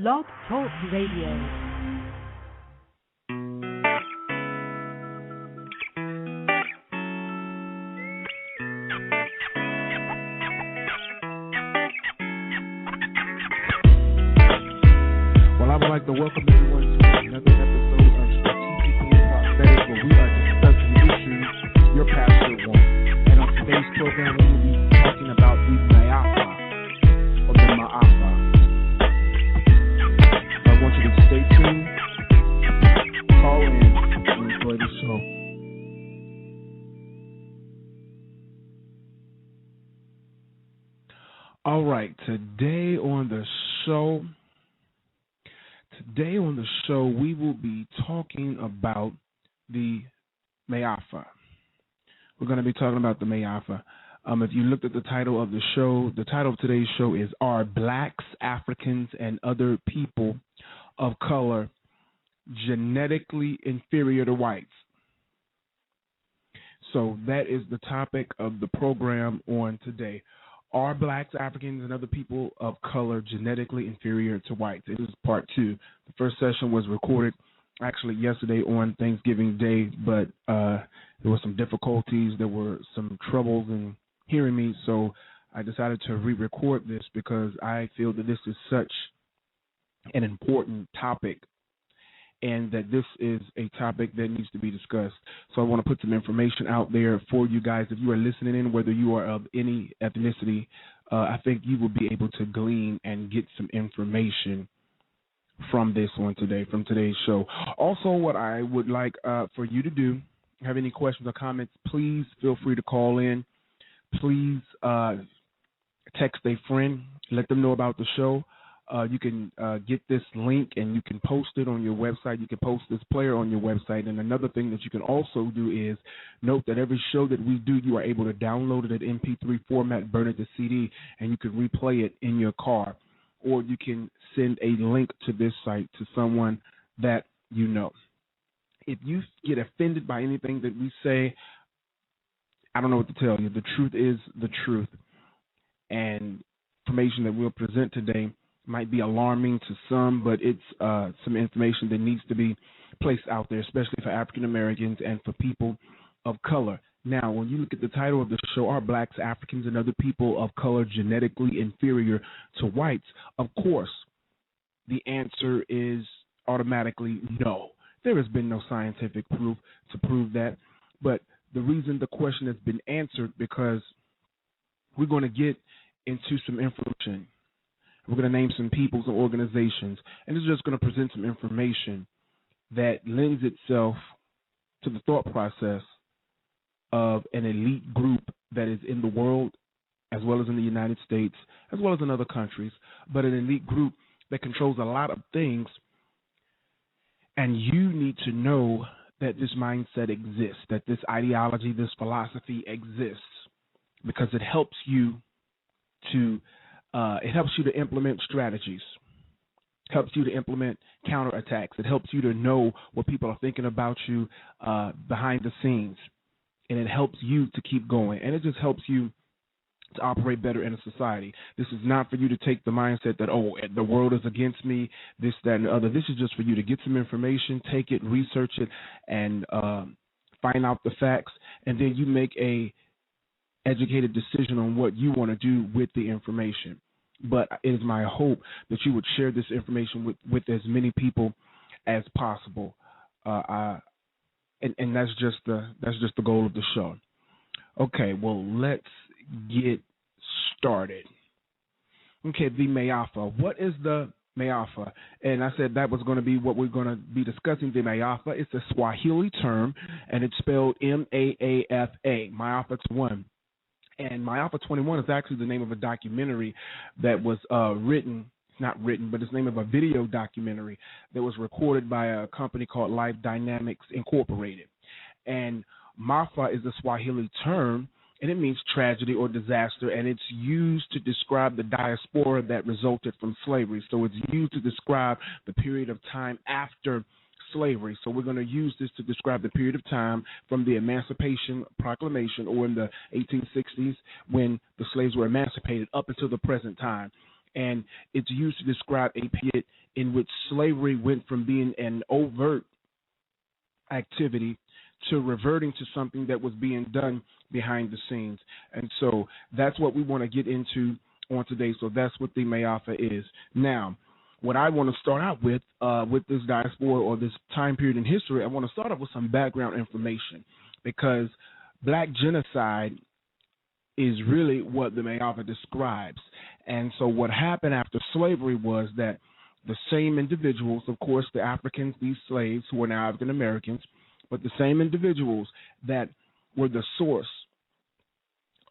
Blog Talk Radio. I would like to welcome everyone to another episode of Strategically Prophetic, where we are discussing issues your pastor wants. And on today's program, we will be talking about the Ma'afa, or the Ma'afa. I want you to stay tuned, call in, and enjoy the show. All right, today on the show, we will be talking about the Ma'afa. We're going to be talking about the Ma'afa. If you looked at the title of the show, the title of today's show is Are Blacks, Africans, and Other People of Color Genetically Inferior to Whites? So that is the topic of the program on today. Are Blacks, Africans, and other people of color genetically inferior to whites? This is part two. The first session was recorded actually yesterday on Thanksgiving Day, but there were some difficulties. There were some troubles in hearing me, so I decided to re-record this because I feel that this is such an important topic and that this is a topic that needs to be discussed. So I want to put some information out there for you guys. If you are listening in, whether you are of any ethnicity, I think you will be able to glean and get some information from this one today, from today's show. Also, what I would like for you to do, have any questions or comments, please feel free to call in. Please text a friend, let them know about the show. You can get this link and you can post it on your website. You can post this player on your website. And another thing that you can also do is note that every show that we do, you are able to download it at MP3 format, burn it to CD, and you can replay it in your car. Or you can send a link to this site to someone that you know. If you get offended by anything that we say, I don't know what to tell you. The truth is the truth. And information that we'll present today might be alarming to some, but it's some information that needs to be placed out there, especially for African Americans and for people of color. Now, when you look at the title of the show, Are Blacks, Africans, and Other People of Color Genetically Inferior to Whites? Of course, the answer is automatically no. There has been no scientific proof to prove that, but the reason the question has been answered because we're going to get into some information. We're going to name some peoples and organizations, and it's just going to present some information that lends itself to the thought process of an elite group that is in the world, as well as in the United States, as well as in other countries, but an elite group that controls a lot of things, and you need to know that this mindset exists, that this ideology, this philosophy exists, because it helps you to implement strategies, helps you to implement counterattacks. It helps you to know what people are thinking about you behind the scenes, and it helps you to keep going, and it just helps you to operate better in a society. This is not for you to take the mindset that, oh, the world is against me, this, that, and the other. This is just for you to get some information, take it, research it, and find out the facts, and then you make a educated decision on what you want to do with the information. But it is my hope that you would share this information with as many people as possible, and that's just the goal of the show. Okay, well, let's get started. Okay, the Ma'afa. What is the Ma'afa? And I said that was going to be what we're going to be discussing. The Ma'afa. It's a Swahili term, and it's spelled M-A-A-F-A. Ma'afa 1. And Ma'afa 21 is actually the name of a documentary that was but it's the name of a video documentary that was recorded by a company called Life Dynamics Incorporated. And Ma'afa is a Swahili term, and it means tragedy or disaster, and it's used to describe the diaspora that resulted from slavery. So it's used to describe the period of time after slavery. So we're going to use this to describe the period of time from the Emancipation Proclamation, or in the 1860s when the slaves were emancipated, up until the present time. and it's used to describe a period in which slavery went from being an overt activity to reverting to something that was being done behind the scenes. And so that's what we want to get into on today. So that's what the Mayatha is. Now, what I want to start out with this diaspora or this time period in history, I want to start off with some background information, because black genocide is really what the Mayatha describes. And so what happened after slavery was that the same individuals, of course, the Africans, these slaves who are now African Americans, but the same individuals that were the source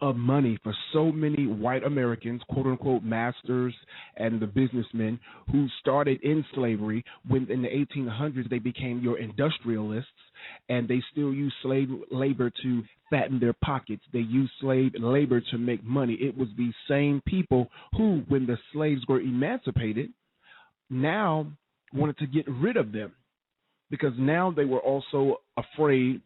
of money for so many white Americans, quote unquote masters, and the businessmen who started in slavery. When in the 1800s they became your industrialists, and they still use slave labor to fatten their pockets. They use slave labor to make money. It was these same people who, when the slaves were emancipated, now wanted to get rid of them, because now they were also afraid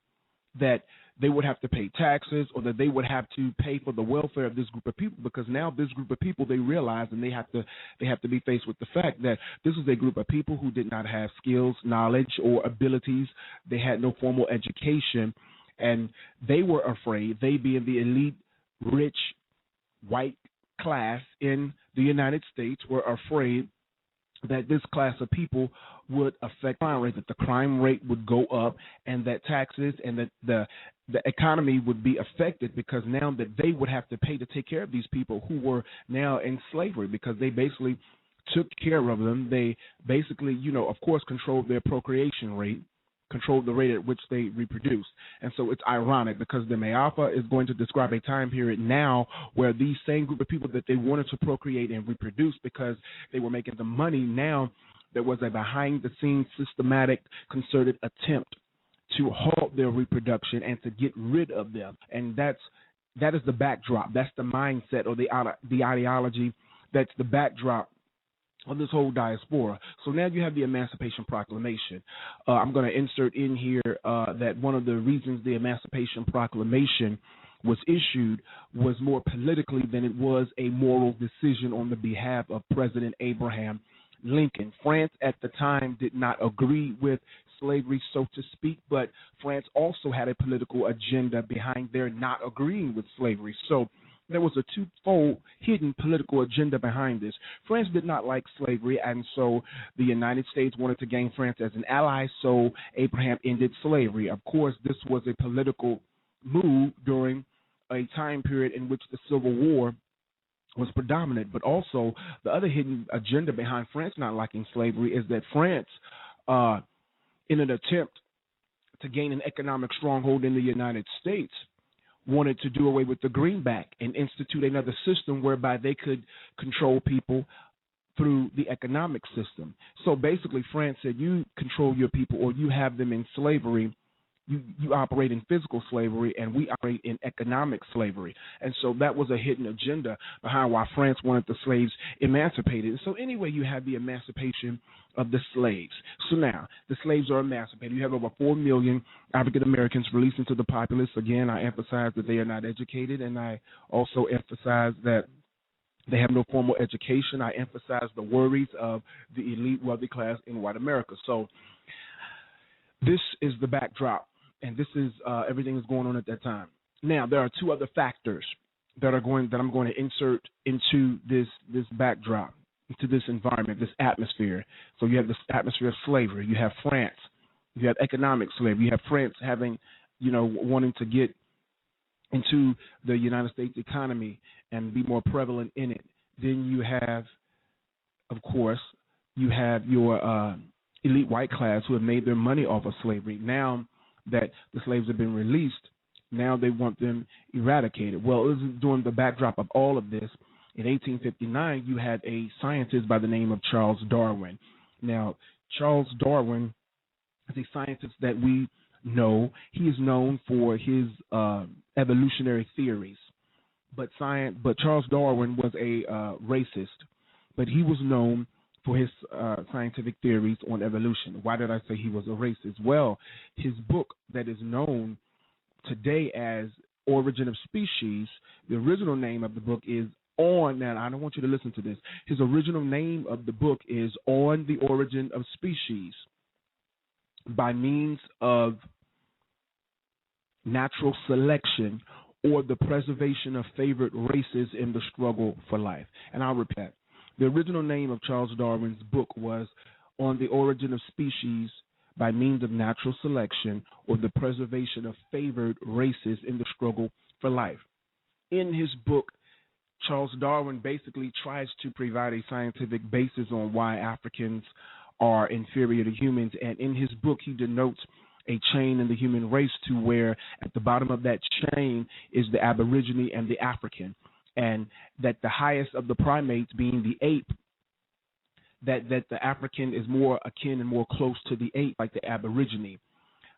that they would have to pay taxes, or that they would have to pay for the welfare of this group of people, because now this group of people, they realize, and they have to be faced with the fact that this is a group of people who did not have skills, knowledge, or abilities. They had no formal education, and they were afraid, they being the elite, rich, white class in the United States, were afraid that this class of people would affect crime rate, that the crime rate would go up, and that taxes and that the economy would be affected, because now that they would have to pay to take care of these people who were now in slavery, because they basically took care of them. They basically, of course, controlled their procreation rate, controlled the rate at which they reproduced. And so it's ironic, because the Mayatha is going to describe a time period now where these same group of people that they wanted to procreate and reproduce because they were making the money, now there was a behind-the-scenes, systematic, concerted attempt to halt their reproduction and to get rid of them. And that is the backdrop. That's the mindset, or the ideology that's the backdrop of this whole diaspora. So now you have the Emancipation Proclamation. I'm going to insert in here that one of the reasons the Emancipation Proclamation was issued was more politically than it was a moral decision on the behalf of President Abraham Lincoln. France at the time did not agree with slavery, so to speak, but France also had a political agenda behind their not agreeing with slavery. So there was a twofold hidden political agenda behind this. France did not like slavery, and so the United States wanted to gain France as an ally, so Abraham ended slavery. Of course, this was a political move during a time period in which the Civil War was predominant, but also the other hidden agenda behind France not liking slavery is that France, in an attempt to gain an economic stronghold in the United States, wanted to do away with the greenback and institute another system whereby they could control people through the economic system. So basically, France said, you control your people, or you have them in slavery. You operate in physical slavery, and we operate in economic slavery. And so that was a hidden agenda behind why France wanted the slaves emancipated. So anyway, you have the emancipation of the slaves. So now the slaves are emancipated. You have over 4 million African Americans released into the populace. Again, I emphasize that they are not educated, and I also emphasize that they have no formal education. I emphasize the worries of the elite wealthy class in white America. So this is the backdrop. And this is everything that's going on at that time. Now, there are two other factors that I'm going to insert into this backdrop, into this environment, this atmosphere. So you have this atmosphere of slavery. You have France. You have economic slavery. You have France having, wanting to get into the United States economy and be more prevalent in it. Then you have, of course, you have your elite white class who have made their money off of slavery. Now that the slaves have been released, now they want them eradicated. Well, it was during the backdrop of all of this. In 1859, you had a scientist by the name of Charles Darwin. Now, Charles Darwin is a scientist that we know. He is known for his evolutionary theories. But Charles Darwin was a racist, but he was known for his scientific theories on evolution. Why did I say he was a racist? Well, his book that is known today as Origin of Species, the original name of the book is On, now I don't want you to listen to this. His original name of the book is On the Origin of Species by Means of Natural Selection or the Preservation of Favored Races in the Struggle for Life. And I'll repeat that. The original name of Charles Darwin's book was On the Origin of Species by Means of Natural Selection or the Preservation of Favored Races in the Struggle for Life. In his book, Charles Darwin basically tries to provide a scientific basis on why Africans are inferior to humans. And in his book, he denotes a chain in the human race to where at the bottom of that chain is the Aborigine and the African. And that the highest of the primates, being the ape, that the African is more akin and more close to the ape, like the Aborigine.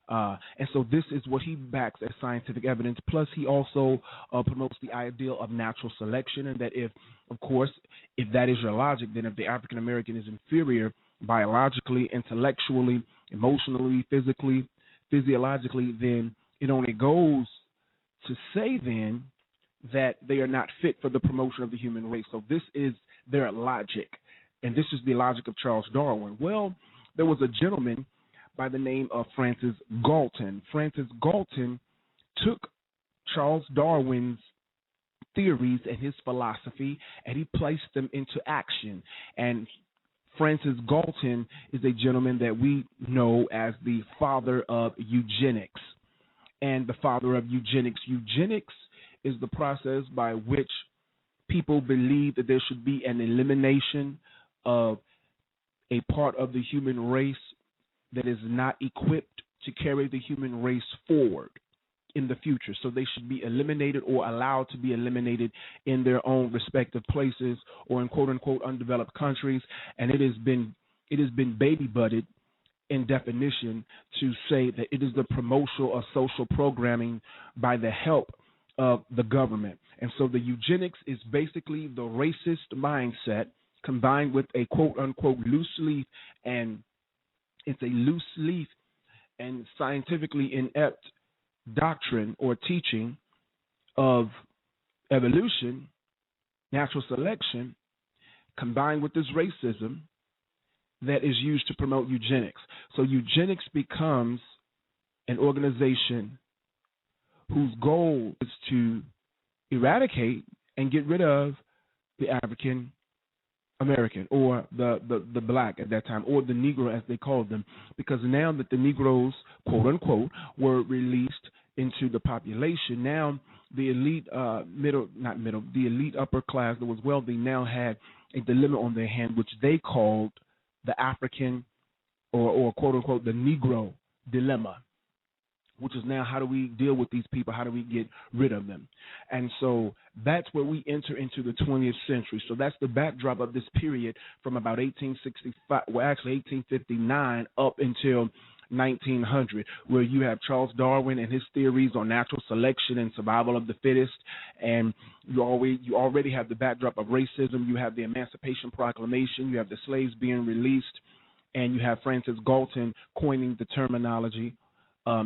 And so this is what he backs as scientific evidence. Plus, he also promotes the ideal of natural selection, and that if that is your logic, then if the African American is inferior biologically, intellectually, emotionally, physically, physiologically, then it only goes to say then that they are not fit for the promotion of the human race. So this is their logic, and this is the logic of Charles Darwin. Well, there was a gentleman by the name of Francis Galton. Francis Galton took Charles Darwin's theories and his philosophy, and he placed them into action. And Francis Galton is a gentleman that we know as the father of eugenics. And the father of eugenics. Eugenics is the process by which people believe that there should be an elimination of a part of the human race that is not equipped to carry the human race forward in the future. So they should be eliminated or allowed to be eliminated in their own respective places or in quote unquote undeveloped countries. And it has been baby butted in definition to say that it is the promotion of social programming by the help of the government. And so the eugenics is basically the racist mindset combined with a quote unquote loose leaf, and it's a loose leaf and scientifically inept doctrine or teaching of evolution, natural selection, combined with this racism that is used to promote eugenics. So eugenics becomes an organization whose goal is to eradicate and get rid of the African American or the black at that time, or the Negro as they called them, because now that the Negroes, quote unquote, were released into the population, now the elite the elite upper class that was wealthy now had a dilemma on their hand, which they called the African or quote unquote the Negro dilemma, which is now how do we deal with these people? How do we get rid of them? And so that's where we enter into the 20th century. So that's the backdrop of this period from about 1859 up until 1900, where you have Charles Darwin and his theories on natural selection and survival of the fittest, and you already have the backdrop of racism. You have the Emancipation Proclamation. You have the slaves being released, and you have Francis Galton coining the terminology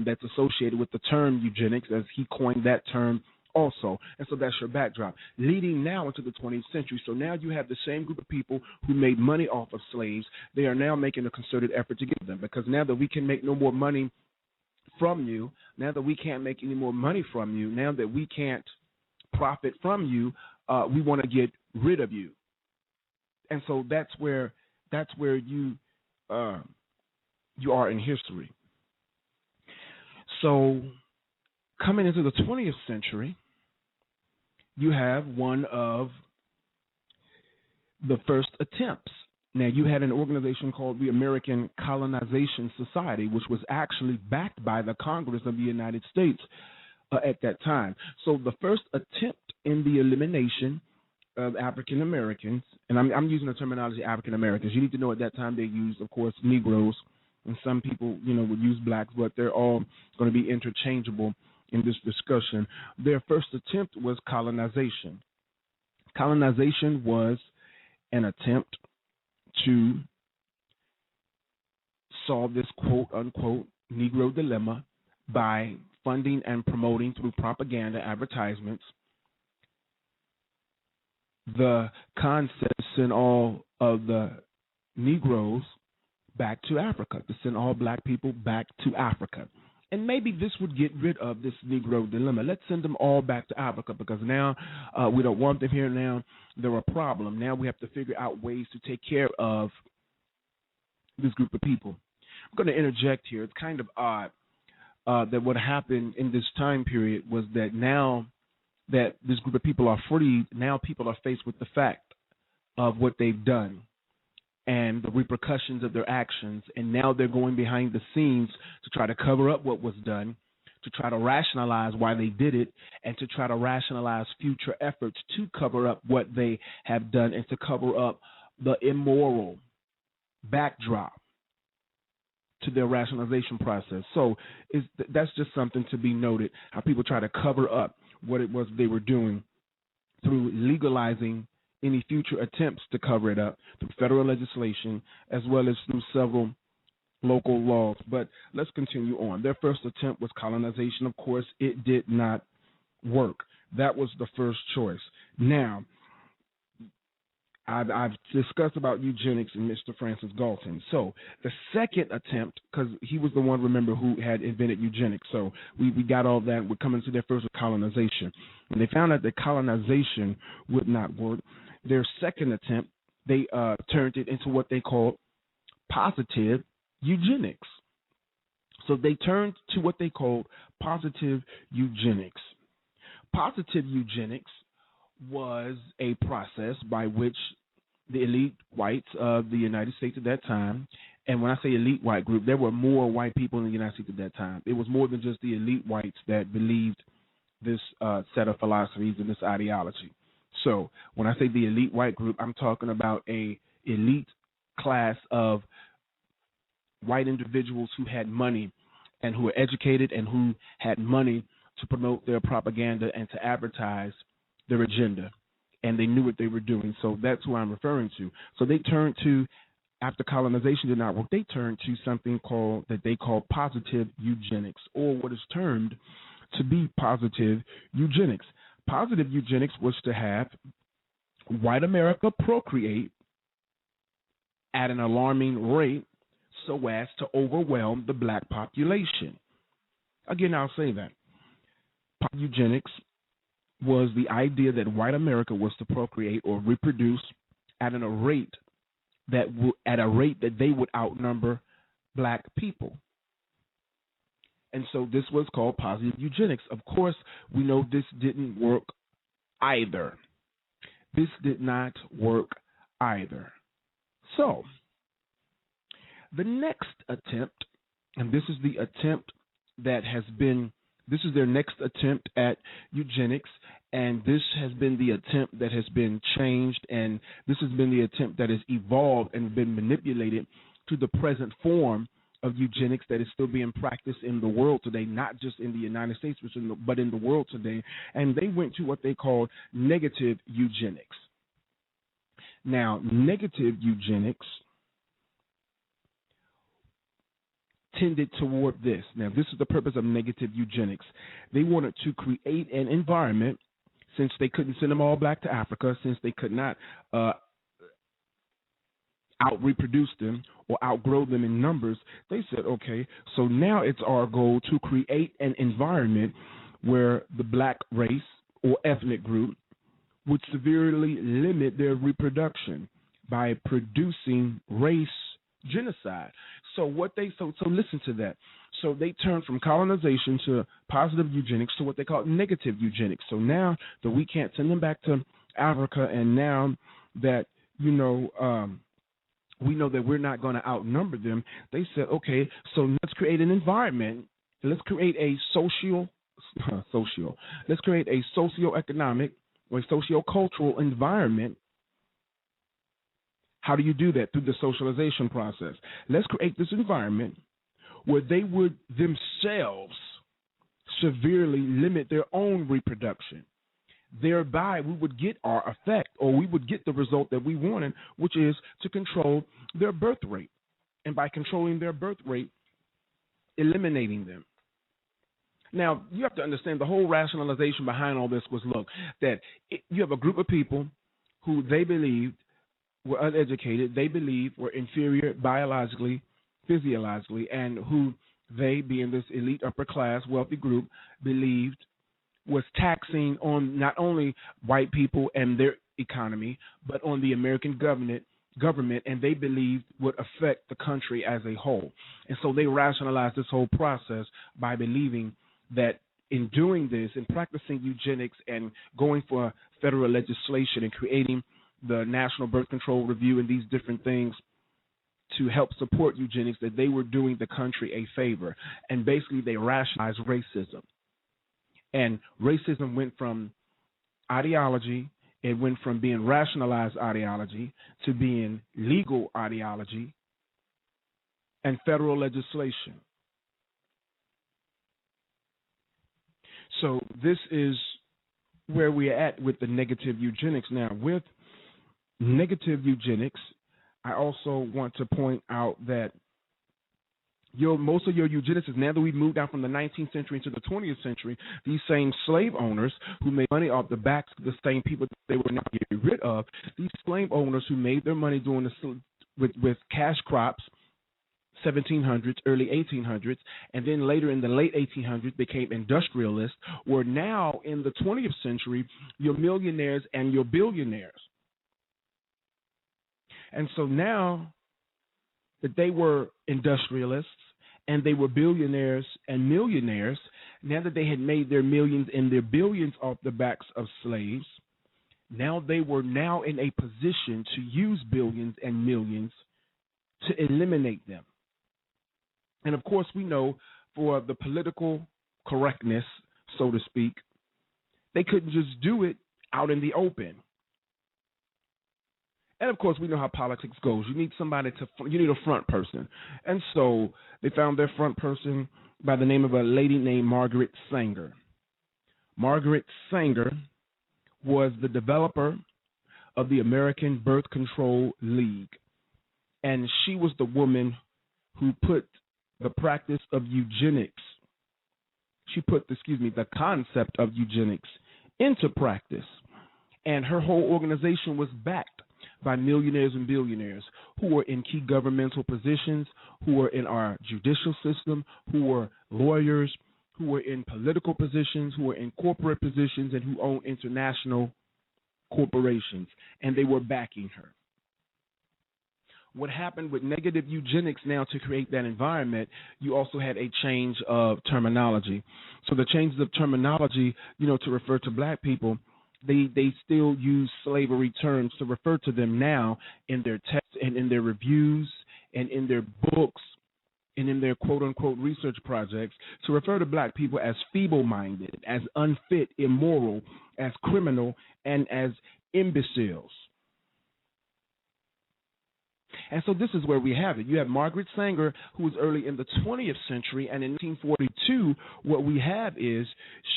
that's associated with the term eugenics, as he coined that term also. And so that's your backdrop. Leading now into the 20th century. So now you have the same group of people who made money off of slaves. They are now making a concerted effort to get them, because now that we can make no more money from you, now that we can't make any more money from you, now that we can't profit from you, we want to get rid of you. And so that's where you are in history. So coming into the 20th century, you have one of the first attempts. Now, you had an organization called the American Colonization Society, which was actually backed by the Congress of the United States at that time. So the first attempt in the elimination of African Americans, and I'm using the terminology African Americans. You need to know at that time they used, of course, Negroes, and some people, would use blacks, but they're all going to be interchangeable in this discussion. Their first attempt was colonization. Colonization was an attempt to solve this quote-unquote Negro dilemma by funding and promoting through propaganda advertisements the concept to send all of the Negroes back to Africa, to send all black people back to Africa. And maybe this would get rid of this Negro dilemma. Let's send them all back to Africa because now we don't want them here. Now they're a problem. Now we have to figure out ways to take care of this group of people. I'm going to interject here. It's kind of odd that what happened in this time period was that now that this group of people are freed, now people are faced with the fact of what they've done and the repercussions of their actions, and now they're going behind the scenes to try to cover up what was done, to try to rationalize why they did it, and to try to rationalize future efforts to cover up what they have done and to cover up the immoral backdrop to their rationalization process. So that's just something to be noted, how people try to cover up what it was they were doing through legalizing any future attempts to cover it up through federal legislation as well as through several local laws. But let's continue on. Their first attempt was colonization. Of course, it did not work. That was the first choice. Now, I've discussed about eugenics and Mr. Francis Galton. So the second attempt, because he was the one, remember, who had invented eugenics. So we got all that. We're coming to their first colonization. When they found out that colonization would not work, their second attempt, they turned it into what they called positive eugenics. So they turned to what they called positive eugenics. Positive eugenics was a process by which the elite whites of the United States at that time, and when I say elite white group, there were more white people in the United States at that time. It was more than just the elite whites that believed this set of philosophies and this ideology. So when I say the elite white group, I'm talking about a elite class of white individuals who had money and who were educated and who had money to promote their propaganda and to advertise their agenda. And they knew what they were doing. So that's who I'm referring to. So they turned to, after colonization did not work, they turned to something that they call positive eugenics, or what is termed to be positive eugenics. Positive eugenics was to have white America procreate at an alarming rate so as to overwhelm the black population. Again, I'll say that. Eugenics was the idea that white America was to procreate or reproduce at a rate that they would outnumber black people. And so this was called positive eugenics. Of course, we know this didn't work either. This did not work either. So the next attempt, and this is the attempt that has been, this is their next attempt at eugenics, and this has been the attempt that has been changed, and this has been the attempt that has evolved and been manipulated to the present form of eugenics that is still being practiced in the world today, not just in the United States, but in the world today. And they went to what they called negative eugenics. Now, negative eugenics tended toward this. Now, this is the purpose of negative eugenics. They wanted to create an environment, since they couldn't send them all back to Africa, since they could not out-reproduce them or outgrow them in numbers, they said, okay, so now it's our goal to create an environment where the black race or ethnic group would severely limit their reproduction by producing race genocide. So listen to that. So they turned from colonization to positive eugenics to what they call negative eugenics. So now that we can't send them back to Africa, and now that, we know that we're not going to outnumber them, they said, okay, so let's create an environment. Let's create a let's create a socioeconomic or a sociocultural environment. How do you do that? Through the socialization process. Let's create this environment where they would themselves severely limit their own reproduction. Thereby, we would get our effect, or we would get the result that we wanted, which is to control their birth rate. And by controlling their birth rate, eliminating them. Now, you have to understand the whole rationalization behind all this was, look, that you have a group of people who they believed were uneducated, they believed were inferior biologically, physiologically, and who they, being this elite upper class wealthy group, believed was taxing on not only white people and their economy, but on the American government, and they believed would affect the country as a whole. And so they rationalized this whole process by believing that in doing this, in practicing eugenics and going for federal legislation and creating the National Birth Control Review and these different things to help support eugenics, that they were doing the country a favor. And basically they rationalized racism. And racism went from ideology, it went from being rationalized ideology to being legal ideology and federal legislation. So this is where we're at with the negative eugenics. Now, with negative eugenics, I also want to point out that most of your eugenicists, now that we've moved out from the 19th century into the 20th century, these same slave owners who made money off the backs of the same people that they were now getting rid of, these slave owners who made their money doing with cash crops, 1700s, early 1800s, and then later in the late 1800s became industrialists, were now in the 20th century your millionaires and your billionaires. And so now that they were industrialists and they were billionaires and millionaires, now that they had made their millions and their billions off the backs of slaves, now they were now in a position to use billions and millions to eliminate them. And of course, we know for the political correctness, so to speak, they couldn't just do it out in the open. And of course, we know how politics goes. You need you need a front person. And so they found their front person by the name of a lady named Margaret Sanger. Margaret Sanger was the developer of the American Birth Control League. And she was the woman who put the practice of eugenics, the concept of eugenics into practice. And her whole organization was backed by millionaires and billionaires who were in key governmental positions, who were in our judicial system, who were lawyers, who were in political positions, who were in corporate positions, and who owned international corporations. And they were backing her. What happened with negative eugenics now to create that environment, you also had a change of terminology. So the changes of terminology, to refer to black people, they still use slavery terms to refer to them now in their texts and in their reviews and in their books and in their quote-unquote research projects to refer to black people as feeble-minded, as unfit, immoral, as criminal, and as imbeciles. And so this is where we have it. You have Margaret Sanger, who was early in the 20th century, and in 1942, what we have is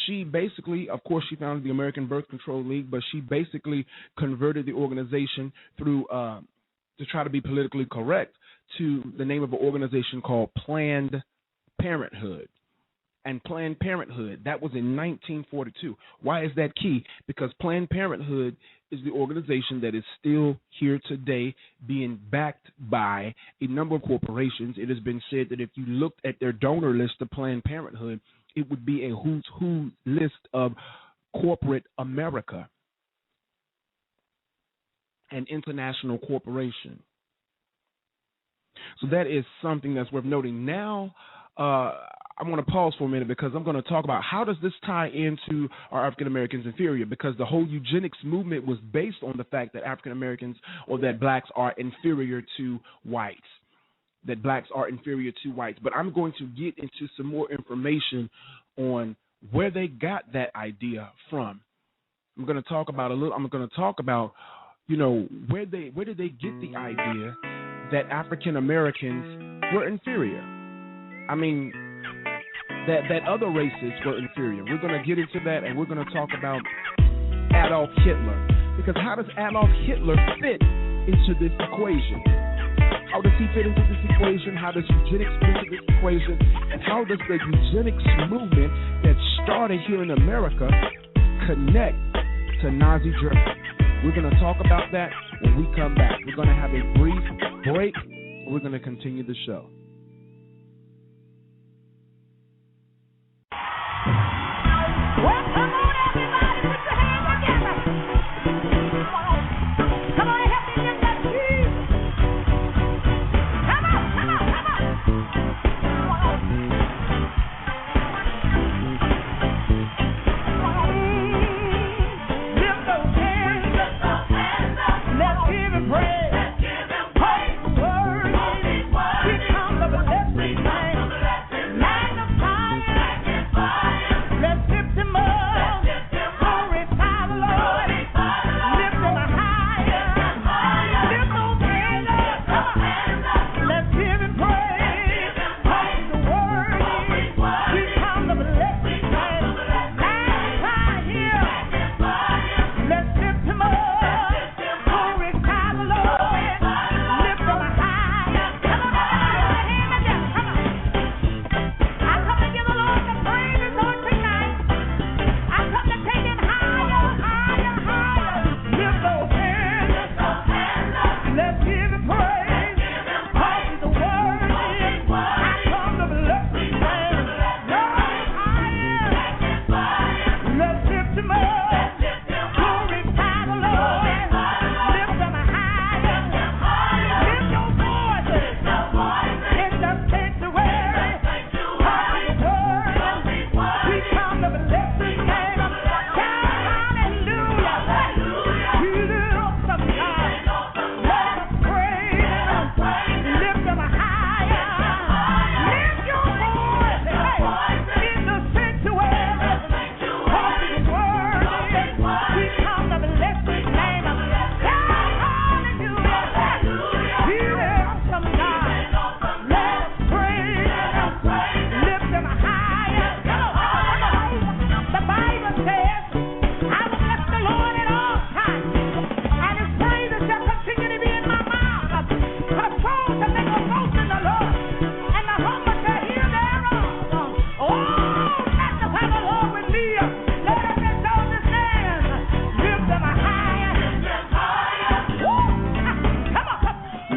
she basically, of course, she founded the American Birth Control League, but she basically converted the organization through, to try to be politically correct, to the name of an organization called Planned Parenthood. And Planned Parenthood, that was in 1942. Why is that key? Because Planned Parenthood is the organization that is still here today being backed by a number of corporations. It has been said that if you looked at their donor list of Planned Parenthood, it would be a who's who list of corporate America, an international corporation. So that is something that's worth noting. Now, I'm going to pause for a minute because I'm going to talk about how does this tie into our African Americans inferior, because the whole eugenics movement was based on the fact that African Americans or that blacks are inferior to whites, that blacks are inferior to whites. But I'm going to get into some more information on where they got that idea from. I'm going to talk about where did they get the idea that African Americans were inferior. I mean, that other races were inferior. We're going to get into that, and we're going to talk about Adolf Hitler. Because how does Adolf Hitler fit into this equation? How does he fit into this equation? How does eugenics fit into this equation? And how does the eugenics movement that started here in America connect to Nazi Germany? We're going to talk about that when we come back. We're going to have a brief break, and we're going to continue the show. Well, come on, everybody, put your hands together. Come on, help me lift that Jesus. Come on, come on, come on. Lift those hands. Let's give him praise. Holy word. Here comes the blessed name. Magnify it. Let's lift him up. Glorify the Lord. Lift him higher. Lift those hands up. Let's give him praise. Holy word. Here comes the blessed name. Magnify him. Let's lift him up. Glorify the Lord. Lift him higher. Come on, everybody, put your hands together. Come on. I come to give the Lord the praise on tonight. I come to take him higher, higher, higher. Lift those hands. Let's give him praise. Praise the word. I come to bless his name. Lord, higher. Let's lift him up. Glorify the Lord. Lift him higher. Lift your voices in the sanctuary. Holy word. We come to bless his name. Hallelujah. He's an awesome God. Let us praise him. Lift him higher. Lift your voices in the sanctuary. Holy word. We come to bless his name. Hallelujah. He's an awesome God. Let us praise him. Lift him higher. The Bible says, I will bless the Lord at all times, and his praises shall continue to be in my mouth. My soul shall make a boast in the Lord, and the humble shall hear thereof. Oh, magnify the Lord with me. Let us exalt his name. Lift him higher. Woo! Come on.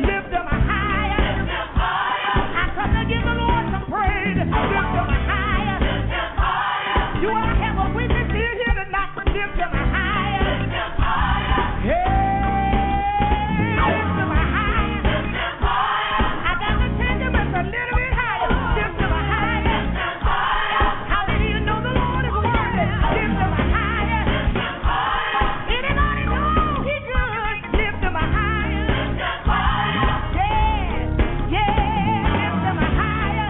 Lift him higher. I come to give the Lord some praise. Lift him higher. You want to have a witness here tonight? Lift him higher. Hey, lift him higher. I got to take him just a little bit higher. Lift him higher. How many of you know the Lord is worthy? Lift him higher. Anybody know he's good? Lift him higher. Yeah, lift him higher.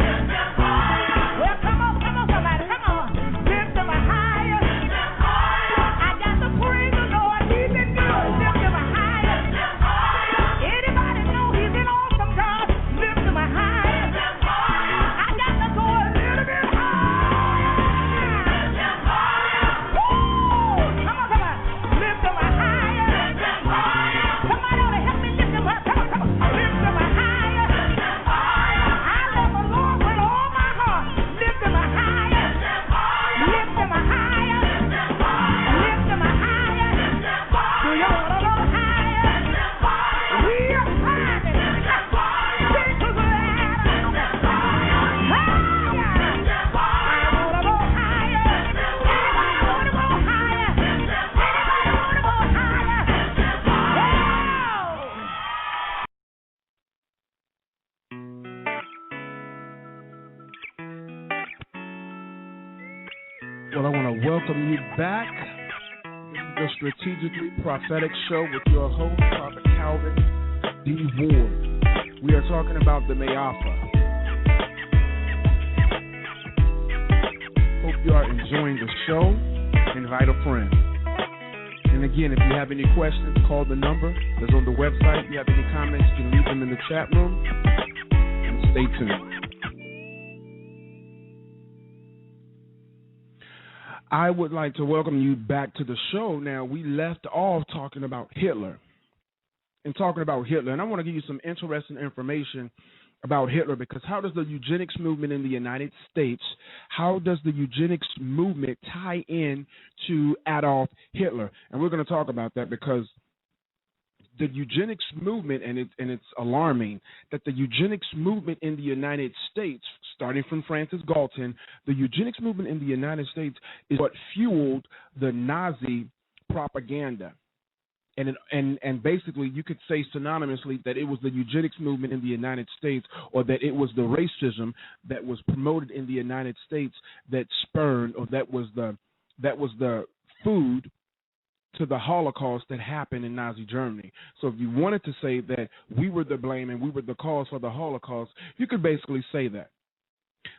Well, come on, somebody, come on. Lift him higher. I got to praise the Lord. He's been good. Lift him higher. Anybody know he's an awesome God? Lift him higher. I got to go a little bit higher. Woo! Come on. Lift him higher. Somebody ought to help me lift him up. Come on. Lift him higher. I love the Lord with all my heart. Lift him higher. Lift him higher. Lift him higher. Do you want to go higher? We are climbing. Take to the ladder. Higher. I want to go higher. Anybody want to go higher? Anybody want to go higher? Well, I want to welcome you back. This is the Strategically Prophetic Show with your host, Prophet Calvin D. Ward. We are talking about the Me'afa. Hope you are enjoying the show. Invite a friend. And again, if you have any questions, call the number that's on the website. If you have any comments, you can leave them in the chat room. And stay tuned. I would like to welcome you back to the show. Now, we left off talking about Hitler. And I want to give you some interesting information about Hitler, because how does the eugenics movement in the United States, how does the eugenics movement tie in to Adolf Hitler? And we're going to talk about that because the eugenics movement, and it's alarming that the eugenics movement in the United States, starting from Francis Galton, the eugenics movement in the United States is what fueled the Nazi propaganda. And basically, you could say synonymously that it was the eugenics movement in the United States, or that it was the racism that was promoted in the United States that spurned, or that was the food to the Holocaust that happened in Nazi Germany. So if you wanted to say that we were the blame and we were the cause for the Holocaust, you could basically say that.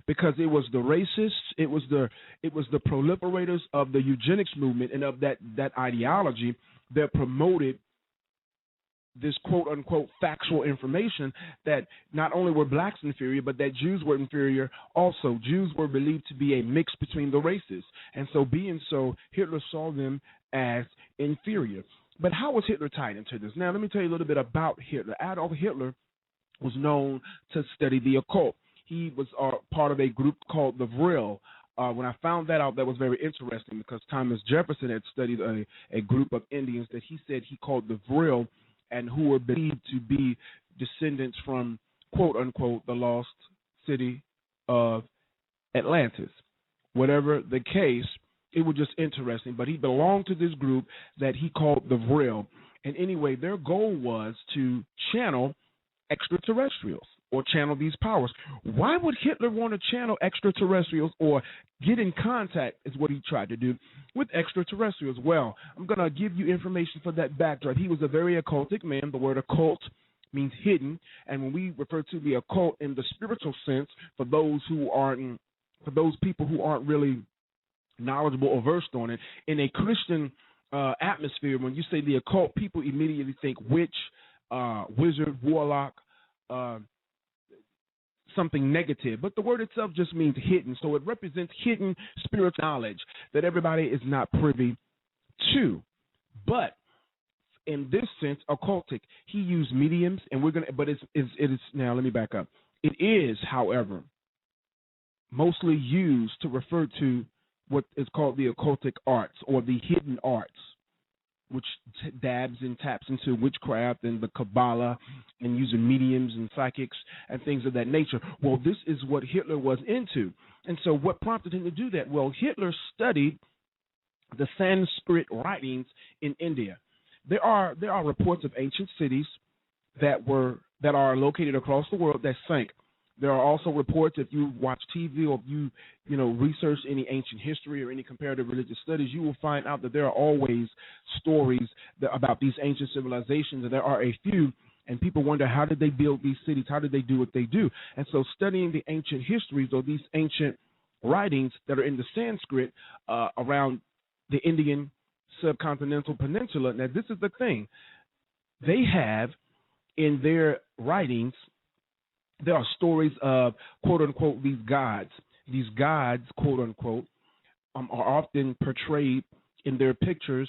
Because it was the racists, it was the proliferators of the eugenics movement and of that ideology that promoted this quote-unquote factual information that not only were blacks inferior, but that Jews were inferior also. Jews were believed to be a mix between the races. And so being so, Hitler saw them as inferior. But how was Hitler tied into this? Now, let me tell you a little bit about Hitler. Adolf Hitler was known to study the occult. He was part of a group called the Vril. When I found that out, that was very interesting, because Thomas Jefferson had studied a group of Indians that he said he called the Vril, and who were believed to be descendants from, quote-unquote, the lost city of Atlantis. Whatever the case, it was just interesting. But he belonged to this group that he called the Vril. And anyway, their goal was to channel extraterrestrials, or channel these powers. Why would Hitler want to channel extraterrestrials or get in contact, is what he tried to do, with extraterrestrials? Well, I'm going to give you information for that backdrop. He was a very occultic man. The word occult means hidden. And when we refer to the occult in the spiritual sense, for those people who aren't really knowledgeable or versed on it, in a Christian atmosphere, when you say the occult, people immediately think witch, wizard, warlock, something negative. But the word itself just means hidden. So it represents hidden spiritual knowledge that everybody is not privy to. But in this sense, occultic, he used mediums, and it is now, let me back up. It is, however, mostly used to refer to what is called the occultic arts, or the hidden arts, which dabs and taps into witchcraft and the Kabbalah and using mediums and psychics and things of that nature. Well, this is what Hitler was into. And so what prompted him to do that? Well, Hitler studied the Sanskrit writings in India. There are reports of ancient cities that are located across the world that sank. There are also reports, if you watch TV or if you research any ancient history or any comparative religious studies, you will find out that there are always stories about these ancient civilizations, and there are a few, and people wonder, how did they build these cities? How did they do what they do? And so studying the ancient histories, or these ancient writings that are in the Sanskrit around the Indian subcontinental peninsula. Now, this is the thing. They have in their writings, there are stories of, quote-unquote, these gods. These gods, quote-unquote, are often portrayed in their pictures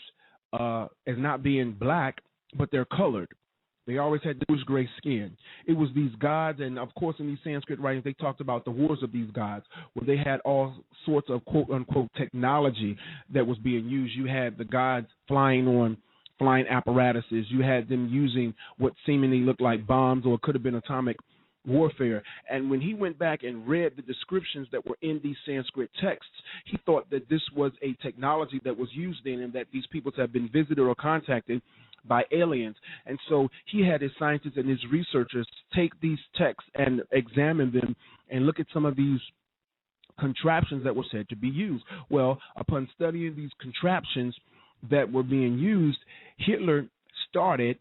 as not being black, but they're colored. They always had bluish gray skin. It was these gods, and of course in these Sanskrit writings, they talked about the wars of these gods, where they had all sorts of, quote-unquote, technology that was being used. You had the gods flying on flying apparatuses. You had them using what seemingly looked like bombs, or it could have been atomic warfare. And when he went back and read the descriptions that were in these Sanskrit texts, he thought that this was a technology that was used then, and that these peoples have been visited or contacted by aliens. And so he had his scientists and his researchers take these texts and examine them and look at some of these contraptions that were said to be used. Well, upon studying these contraptions that were being used, Hitler started,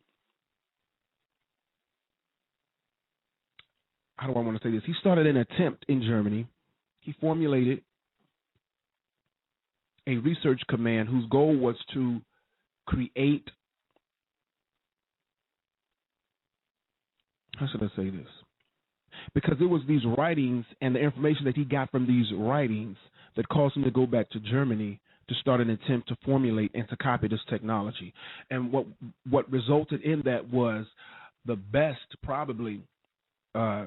how do I want to say this? He started an attempt in Germany. He formulated a research command whose goal was to create, how should I say this? Because it was these writings and the information that he got from these writings that caused him to go back to Germany to start an attempt to formulate and to copy this technology. And what resulted in that was the best, probably, I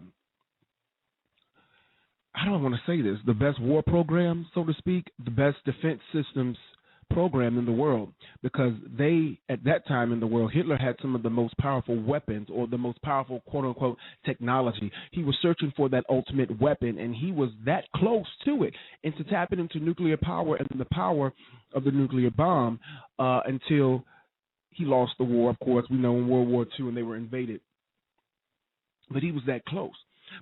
don't want to say this, the best war program, so to speak, the best defense systems program in the world, because they, at that time in the world, Hitler had some of the most powerful weapons, or the most powerful quote-unquote technology. He was searching for that ultimate weapon, and he was that close to it. And to tap it into nuclear power and the power of the nuclear bomb until he lost the war, of course. We know in World War II, and they were invaded. But he was that close.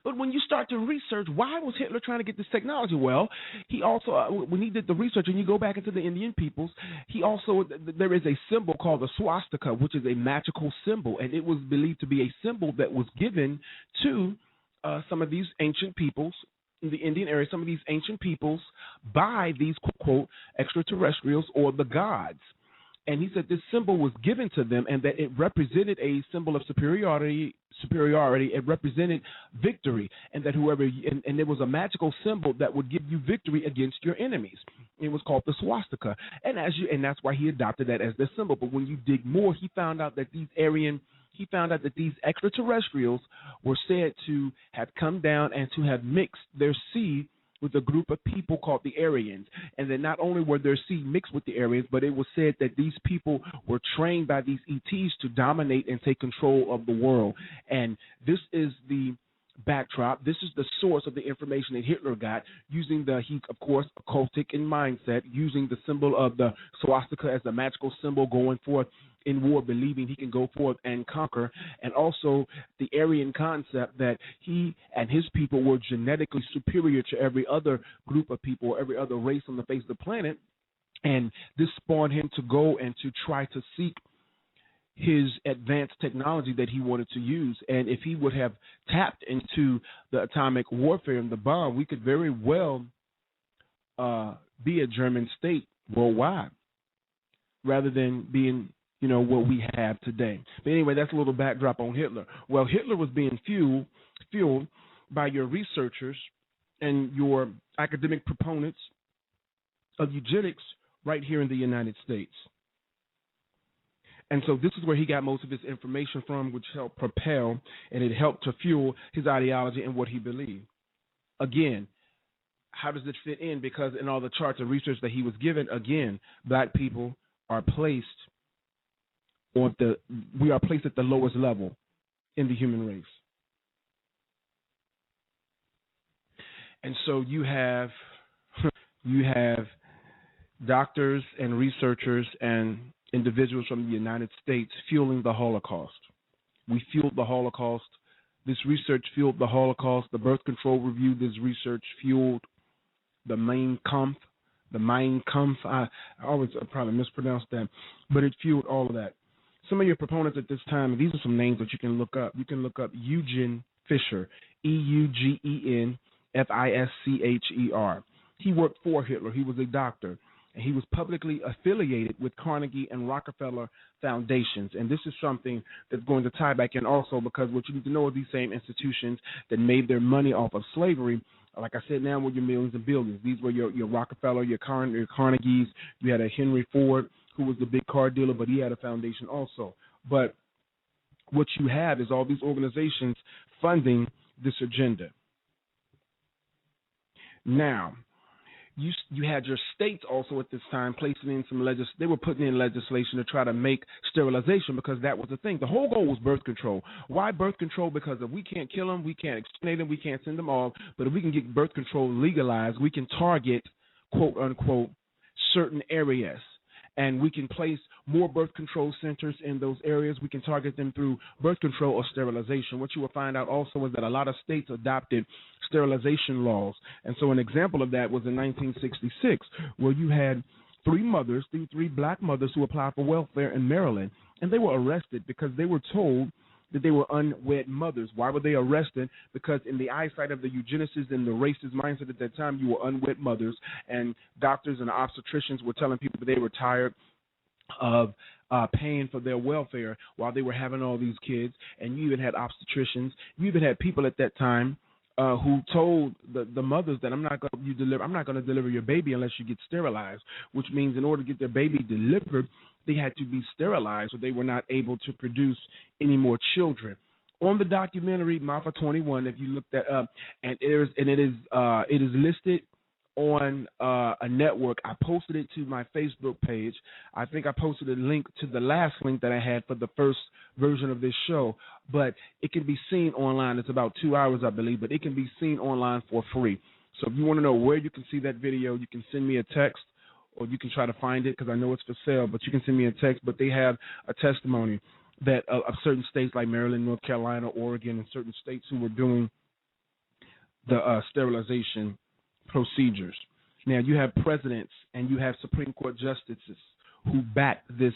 But when you start to research, why was Hitler trying to get this technology? Well, he also, when he did the research, and you go back into the Indian peoples, he also, there is a symbol called the swastika, which is a magical symbol, and it was believed to be a symbol that was given to some of these ancient peoples in the Indian area, some of these ancient peoples, by these, quote, extraterrestrials or the gods. And he said this symbol was given to them, and that it represented a symbol of superiority. It represented victory, and that whoever, and it was a magical symbol that would give you victory against your enemies. It was called the swastika, and that's why he adopted that as the symbol. But when you dig more, he found out that these extraterrestrials were said to have come down and to have mixed their seed with a group of people called the Aryans. And then not only were their seed mixed with the Aryans, but it was said that these people were trained by these ETs to dominate and take control of the world. And this is the backdrop. This is the source of the information that Hitler got, using of course, occultic in mindset, using the symbol of the swastika as a magical symbol, going forth in war, believing he can go forth and conquer, and also the Aryan concept that he and his people were genetically superior to every other group of people or every other race on the face of the planet. And this spawned him to go and to try to seek his advanced technology that he wanted to use. And if he would have tapped into the atomic warfare and the bomb, we could very well be a German state worldwide, rather than being what we have today. But anyway, that's a little backdrop on Hitler. Well, Hitler was being fueled by your researchers and your academic proponents of eugenics right here in the United States. And so this is where he got most of his information from, which helped propel, and it helped to fuel his ideology and what he believed. Again, how does it fit in? Because in all the charts and research that he was given, again, black people are placed we are placed at the lowest level in the human race. And so you have doctors and researchers and individuals from the United States fueling the Holocaust. We fueled the Holocaust. This research fueled the Holocaust. The Birth Control Review, this research fueled the Mein Kampf. I always probably mispronounced that, but it fueled all of that. Some of your proponents at this time, these are some names that you can look up. You can look up Eugen Fischer, Eugen Fischer. He worked for Hitler. He was a doctor, and he was publicly affiliated with Carnegie and Rockefeller foundations. And this is something that's going to tie back in also, because what you need to know is these same institutions that made their money off of slavery, like I said, now were your millions and billions. These were your Rockefeller, your Carnegies. You had a Henry Ford, who was the big car dealer, but he had a foundation also. But what you have is all these organizations funding this agenda. Now, you had your states also at this time placing in they were putting in legislation to try to make sterilization, because that was the thing. The whole goal was birth control. Why birth control? Because if we can't kill them, we can't exterminate them, we can't send them off, but if we can get birth control legalized, we can target, quote unquote, certain areas. And we can place more birth control centers in those areas. We can target them through birth control or sterilization. What you will find out also is that a lot of states adopted sterilization laws. And so an example of that was in 1966, where you had three black mothers who applied for welfare in Maryland. And they were arrested because they were told that they were unwed mothers. Why were they arrested? Because in the eyesight of the eugenicists and the racist mindset at that time, you were unwed mothers, and doctors and obstetricians were telling people that they were tired of paying for their welfare while they were having all these kids. And you even had obstetricians. You even had people at that time who told the mothers that I'm not going to deliver your baby unless you get sterilized, which means in order to get their baby delivered, they had to be sterilized, so they were not able to produce any more children. On the documentary Mafa 21, if you look that up, and it is listed on a network. I posted it to my Facebook page. I think I posted a link to the last link that I had for the first version of this show, but it can be seen online. It's about 2 hours, I believe, but it can be seen online for free. So if you want to know where you can see that video, you can send me a text, or you can try to find it because I know it's for sale, but you can send me a text. But they have a testimony that of certain states like Maryland, North Carolina, Oregon, and certain states who were doing the sterilization procedures. Now, you have presidents and you have Supreme Court justices who back this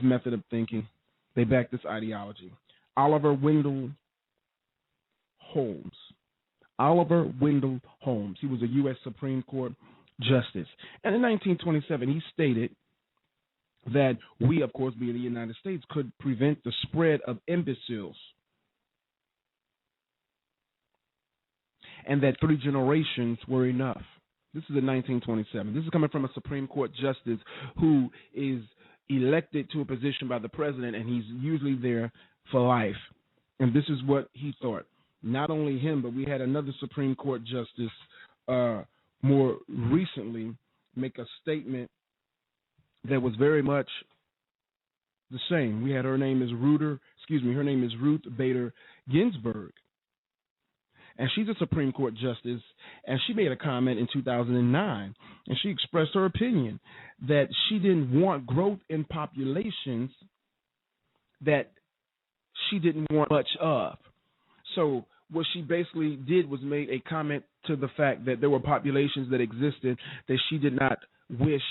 method of thinking. They back this ideology. Oliver Wendell Holmes. Oliver Wendell Holmes. He was a U.S. Supreme Court justice. And in 1927, he stated that we, of course, being the United States, could prevent the spread of imbeciles, and that 3 generations were enough. This is in 1927. This is coming from a Supreme Court justice who is elected to a position by the president, and he's usually there for life. And this is what he thought. Not only him, but we had another Supreme Court justice more recently make a statement that was very much the same. We had her name is Ruth Bader Ginsburg. And she's a Supreme Court justice, and she made a comment in 2009, and she expressed her opinion that she didn't want growth in populations that she didn't want much of. So what she basically did was made a comment to the fact that there were populations that existed that she did not wish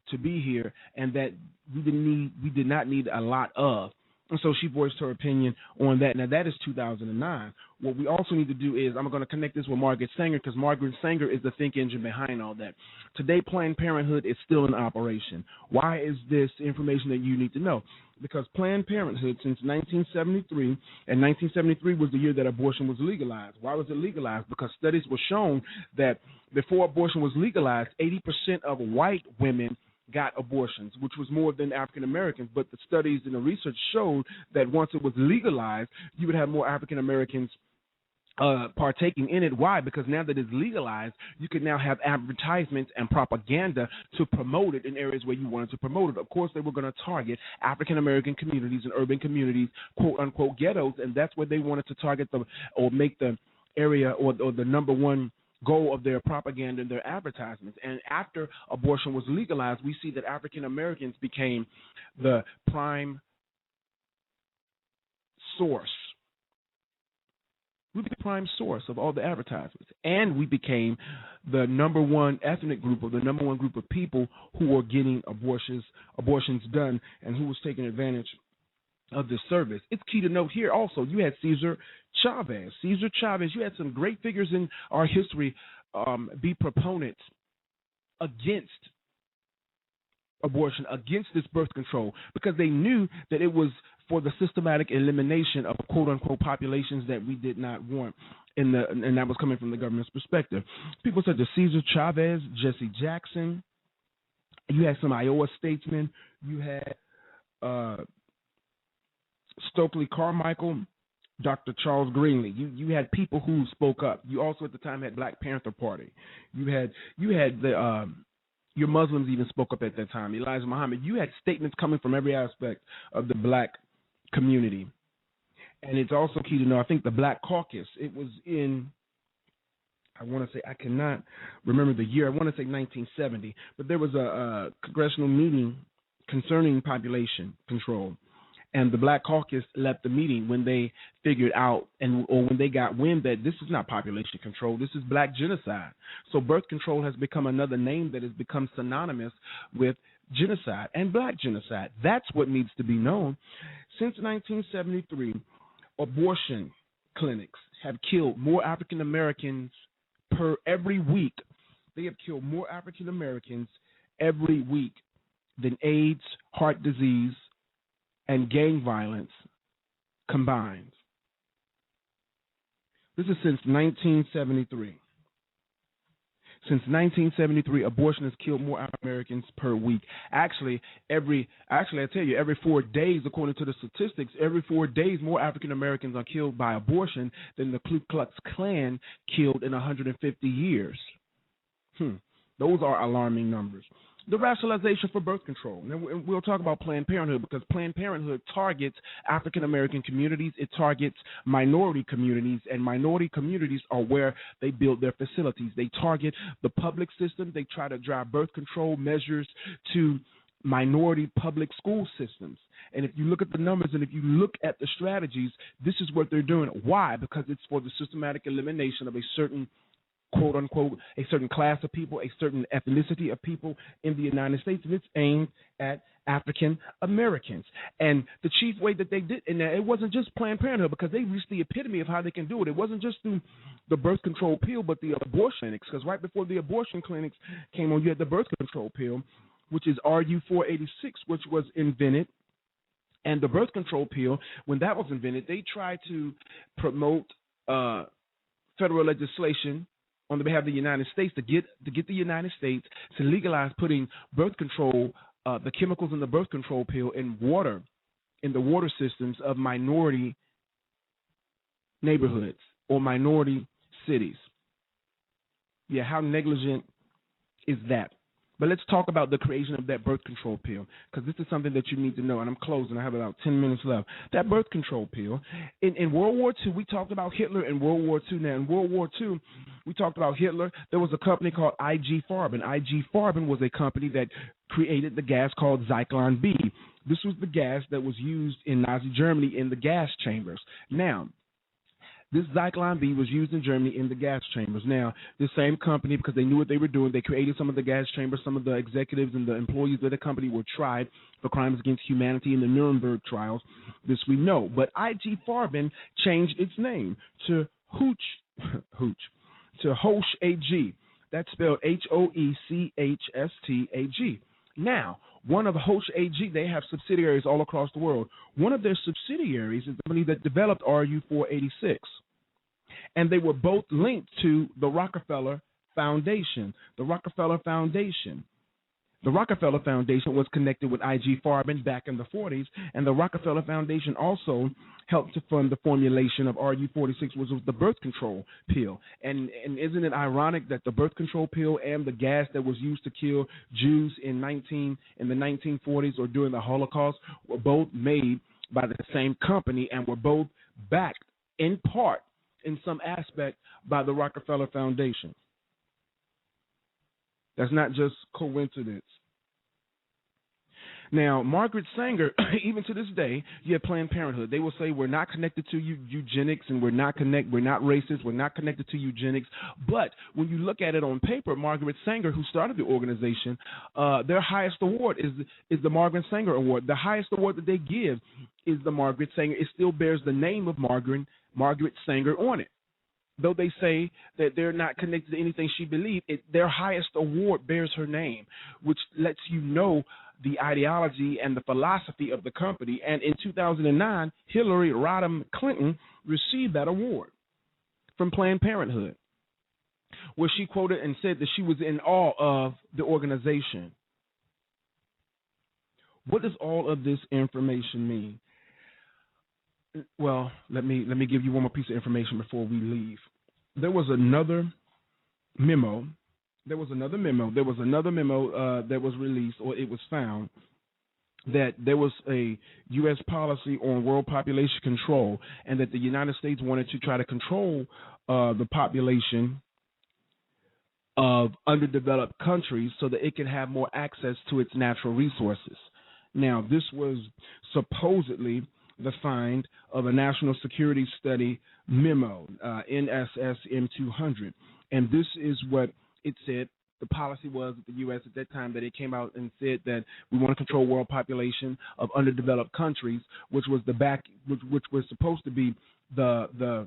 to be here, and that we did not need a lot of. And so she voiced her opinion on that. Now, that is 2009. What we also need to do is, I'm going to connect this with Margaret Sanger, because Margaret Sanger is the think engine behind all that. Today, Planned Parenthood is still in operation. Why is this information that you need to know? Because Planned Parenthood, since 1973, and 1973 was the year that abortion was legalized. Why was it legalized? Because studies were shown that before abortion was legalized, 80% of white women got abortions, which was more than African Americans. But the studies and the research showed that once it was legalized, you would have more African Americans partaking in it. Why? Because now that it's legalized, you can now have advertisements and propaganda to promote it in areas where you wanted to promote it. Of course, they were going to target African American communities and urban communities, quote unquote ghettos, and that's where they wanted to target or make the area or the number one goal of their propaganda and their advertisements. And after abortion was legalized, we see that African Americans became the prime source. We became the prime source of all the advertisements. And we became the number one ethnic group, or the number one group of people who were getting abortions done, and who was taking advantage of this service. It's key to note here also, you had Cesar Chavez. You had some great figures in our history be proponents against abortion, against this birth control, because they knew that it was for the systematic elimination of quote-unquote populations that we did not want, and that was coming from the government's perspective. People such as Cesar Chavez, Jesse Jackson. You had some Iowa statesmen. You had Stokely Carmichael, Dr. Charles Greenlee. You had people who spoke up. You also at the time had Black Panther Party. You had the your Muslims even spoke up at that time. Elijah Muhammad. You had statements coming from every aspect of the black community. And it's also key to know, I think the Black Caucus, it was in, I want to say, I cannot remember the year, I want to say 1970, but there was a congressional meeting concerning population control. And the Black Caucus left the meeting when they figured out or when they got wind that this is not population control, this is black genocide. So birth control has become another name that has become synonymous with genocide and black genocide. That's what needs to be known. Since 1973, abortion clinics have killed more African Americans every week. They have killed more African Americans every week than AIDS, heart disease, and gang violence combined. This is since 1973. Since 1973, abortion has killed more African Americans per week. Actually, I tell you, every 4 days, according to the statistics, every 4 days more African Americans are killed by abortion than the Ku Klux Klan killed in 150 years. Those are alarming numbers. The rationalization for birth control. Now, we'll talk about Planned Parenthood because Planned Parenthood targets African American communities. It targets minority communities, and minority communities are where they build their facilities. They target the public system. They try to drive birth control measures to minority public school systems. And if you look at the numbers and if you look at the strategies, this is what they're doing. Why? Because it's for the systematic elimination of a certain, quote unquote, a certain class of people, a certain ethnicity of people in the United States, and it's aimed at African Americans. And the chief way that they did, and it wasn't just Planned Parenthood, because they reached the epitome of how they can do it. It wasn't just through the birth control pill, but the abortion clinics, because right before the abortion clinics came on, you had the birth control pill, which is RU-486, which was invented. And the birth control pill, when that was invented, they tried to promote federal legislation on the behalf of the United States to get the United States to legalize putting birth control, the chemicals in the birth control pill in the water systems of minority neighborhoods or minority cities. Yeah, how negligent is that? But let's talk about the creation of that birth control pill, because this is something that you need to know, and I'm closing. I have about 10 minutes left. That birth control pill, in World War II, we talked about Hitler in World War II. Now, in World War II, we talked about Hitler. There was a company called IG Farben. IG Farben was a company that created the gas called Zyklon B. This was the gas that was used in Nazi Germany in the gas chambers. Now, this Zyklon B was used in Germany in the gas chambers. Now, this same company, because they knew what they were doing, they created some of the gas chambers. Some of the executives and the employees of the company were tried for crimes against humanity in the Nuremberg trials. This we know. But IG Farben changed its name to Hoch AG. That's spelled HOECHSTAG. Now, one of Hoch AG, they have subsidiaries all across the world. One of their subsidiaries is the company that developed RU-486. And they were both linked to the Rockefeller Foundation. The Rockefeller Foundation was connected with IG Farben back in the 40s, and the Rockefeller Foundation also helped to fund the formulation of RU-486, which was the birth control pill. And isn't it ironic that the birth control pill and the gas that was used to kill Jews in the 1940s or during the Holocaust were both made by the same company and were both backed in part, in some aspect, by the Rockefeller Foundation? That's not just coincidence. Now, Margaret Sanger, even to this day, you have Planned Parenthood. They will say we're not connected to eugenics, and we're not racist, we're not connected to eugenics. But when you look at it on paper, Margaret Sanger, who started the organization, their highest award is the Margaret Sanger Award. The highest award that they give is the Margaret Sanger. It still bears the name of Margaret Sanger on it. Though they say that they're not connected to anything she believed, their highest award bears her name, which lets you know the ideology and the philosophy of the company. And in 2009, Hillary Rodham Clinton received that award from Planned Parenthood, where she quoted and said that she was in awe of the organization. What does all of this information mean? Well, let me give you one more piece of information before we leave. There was another memo. That was released, or it was found, that there was a U.S. policy on world population control, and that the United States wanted to try to control the population of underdeveloped countries so that it could have more access to its natural resources. Now, this was supposedly the find of a national security study memo, NSS M200. And this is what it said. The policy was at the U.S. at that time that it came out and said that we want to control world population of underdeveloped countries, which was which was supposed to be it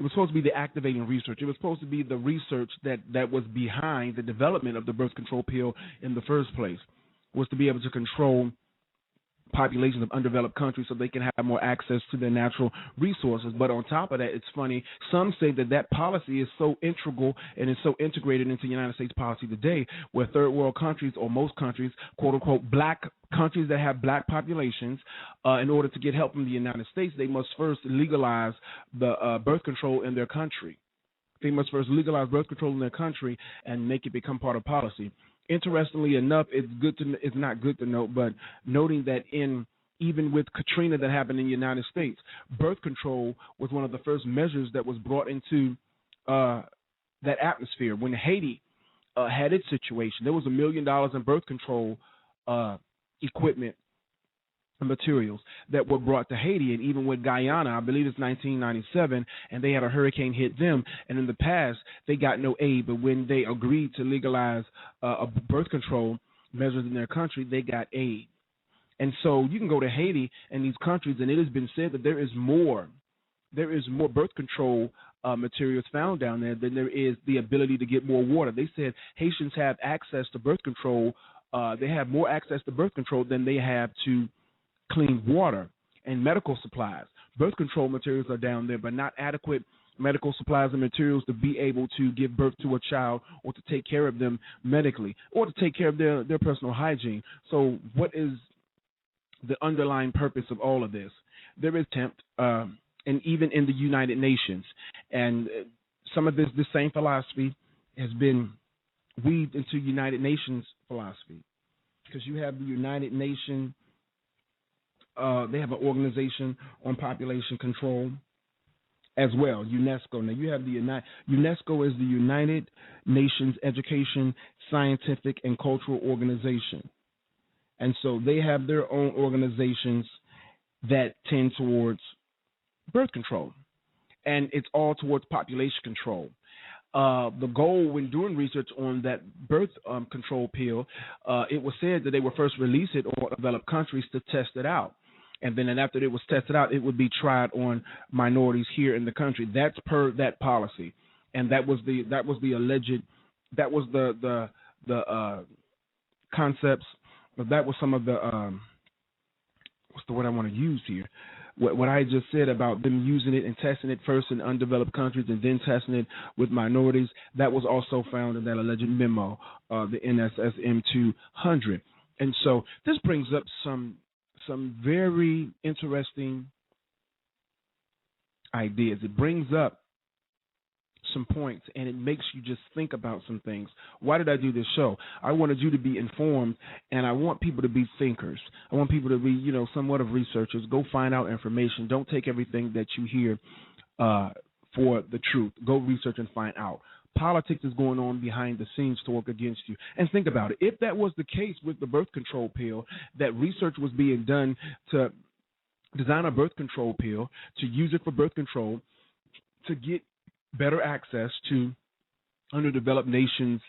was supposed to be the activating research. It was supposed to be the research that was behind the development of the birth control pill in the first place, was to be able to control populations of undeveloped countries so they can have more access to their natural resources. But on top of that, it's funny, some say that policy is so integral and is so integrated into United States policy today, where third world countries, or most countries, quote unquote, black countries that have black populations, in order to get help from the United States, they must first legalize the birth control in their country. they must first legalize birth control in their country and make it become part of policy. Interestingly enough, it's not good to note, but noting that even with Katrina that happened in the United States, birth control was one of the first measures that was brought into that atmosphere. When Haiti had its situation, there was $1 million in birth control equipment and materials that were brought to Haiti. And even with Guyana, I believe it's 1997, and they had a hurricane hit them. And in the past, they got no aid. But when they agreed to legalize birth control measures in their country, they got aid. And so you can go to Haiti and these countries, and it has been said that there is more birth control materials found down there than there is the ability to get more water. They said Haitians have access to birth control. They have more access to birth control than they have to clean water and medical supplies. Birth control materials are down there, but not adequate medical supplies and materials to be able to give birth to a child or to take care of them medically or to take care of their personal hygiene. So what is the underlying purpose of all of this? There is attempt, and even in the United Nations, and some of this same philosophy has been weaved into United Nations philosophy, because you have the United Nations. They have an organization on population control as well, UNESCO. Now you have UNESCO is the United Nations Education, Scientific, and Cultural Organization. And so they have their own organizations that tend towards birth control, and it's all towards population control. The goal when doing research on that birth control pill, it was said that they would first release it on developed countries to test it out. And then after it was tested out, it would be tried on minorities here in the country. That's per that policy. And that was the concepts. That was some of the what's the word I want to use here? What I just said about them using it and testing it first in undeveloped countries and then testing it with minorities, that was also found in that alleged memo, the NSSM 200. And so this brings up some very interesting ideas. It brings up some points, and it makes you just think about some things. Why did I do this show? I wanted you to be informed, and I want people to be thinkers. I want people to be, somewhat of researchers. Go find out information. Don't take everything that you hear for the truth. Go research and find out. Politics is going on behind the scenes to work against you. And think about it. If that was the case with the birth control pill, that research was being done to design a birth control pill, to use it for birth control, to get better access to underdeveloped nations'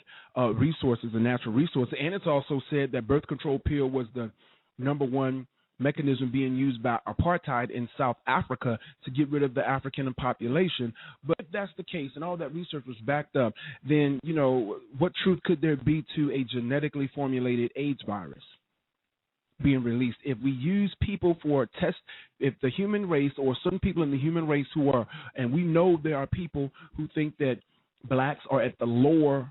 resources and natural resources. And it's also said that birth control pill was the number one mechanism being used by apartheid in South Africa to get rid of the African population. But if that's the case and all that research was backed up, then, what truth could there be to a genetically formulated AIDS virus being released? If we use people for test, if the human race or certain people in the human race who are, and we know there are people who think that blacks are at the lower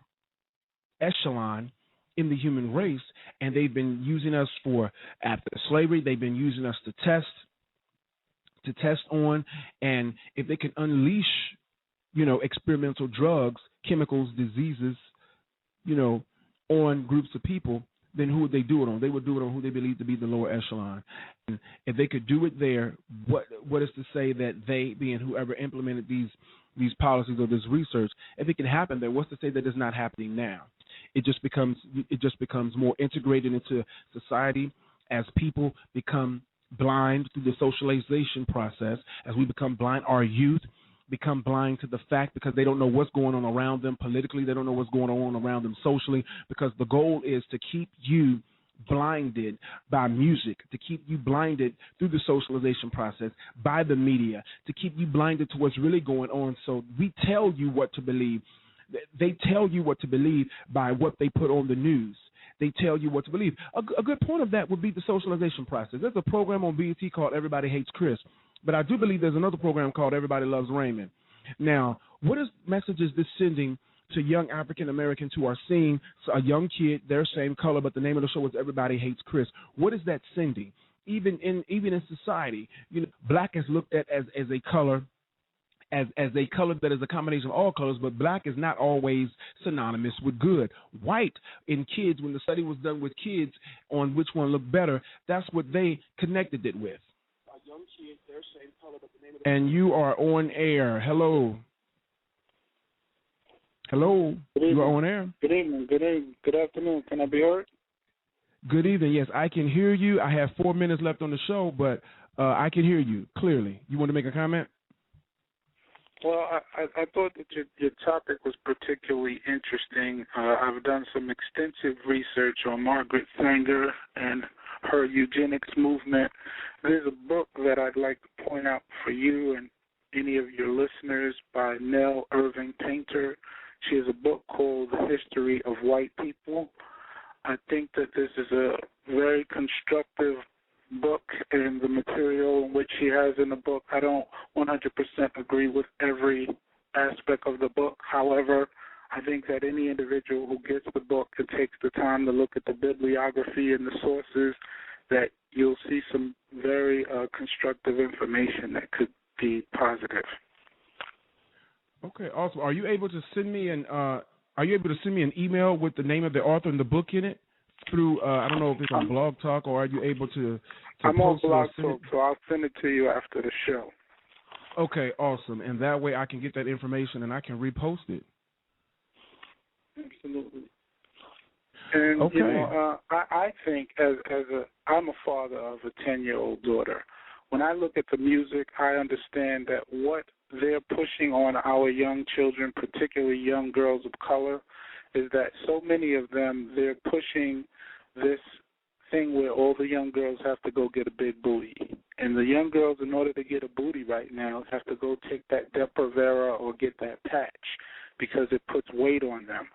echelon in the human race, and they've been using us for after slavery, they've been using us to test on, and if they can unleash, experimental drugs, chemicals, diseases, on groups of people, then who would they do it on? They would do it on who they believe to be the lower echelon. And if they could do it there, what is to say that they, being whoever implemented these policies or this research, if it can happen there, what's to say that it's not happening now? It just becomes more integrated into society as people become blind through the socialization process. As we become blind, our youth become blind to the fact because they don't know what's going on around them politically. They don't know what's going on around them socially, because the goal is to keep you blinded by music, to keep you blinded through the socialization process by the media, to keep you blinded to what's really going on. So we tell you what to believe. They tell you what to believe by what they put on the news. They tell you what to believe. A good point of that would be the socialization process. There's a program on BET called Everybody Hates Chris, but I do believe there's another program called Everybody Loves Raymond. Now, what message is this sending to young African Americans who are seeing a young kid, their same color, but the name of the show is Everybody Hates Chris? What is that sending? Even in society, black is looked at as a color, as a color that is a combination of all colors, but black is not always synonymous with good. White in kids, when the study was done with kids on which one looked better, that's what they connected it with. Young kids, they're same color, but the name of the and you are on air. Hello. Hello. You are on air. Good evening. Good evening. Good afternoon. Can I be heard? Good evening. Yes, I can hear you. I have 4 minutes left on the show, but I can hear you clearly. You want to make a comment? Well, I thought that your topic was particularly interesting. I've done some extensive research on Margaret Sanger and her eugenics movement. There's a book that I'd like to point out for you and any of your listeners by Nell Irving Painter. She has a book called The History of White People. I think that this is a very constructive book, and the material in which she has in the book, I don't 100% agree with every aspect of the book. However, I think that any individual who gets the book and takes the time to look at the bibliography and the sources, that you'll see some very constructive information that could be positive. Okay, awesome. Are you able to send me an email with the name of the author and the book in it through I don't know if it's on Blog Talk, or are you able to I'm on Blog Talk, so I'll send it to you after the show. Okay, awesome. And that way I can get that information and I can repost it. Absolutely. And okay. You know, I think I'm a father of a 10-year-old daughter. When I look at the music, I understand that what they're pushing on our young children, particularly young girls of color, is that so many of them, they're pushing this thing where all the young girls have to go get a big booty. And the young girls, in order to get a booty right now, have to go take that Depo-Provera or get that patch because it puts weight on them.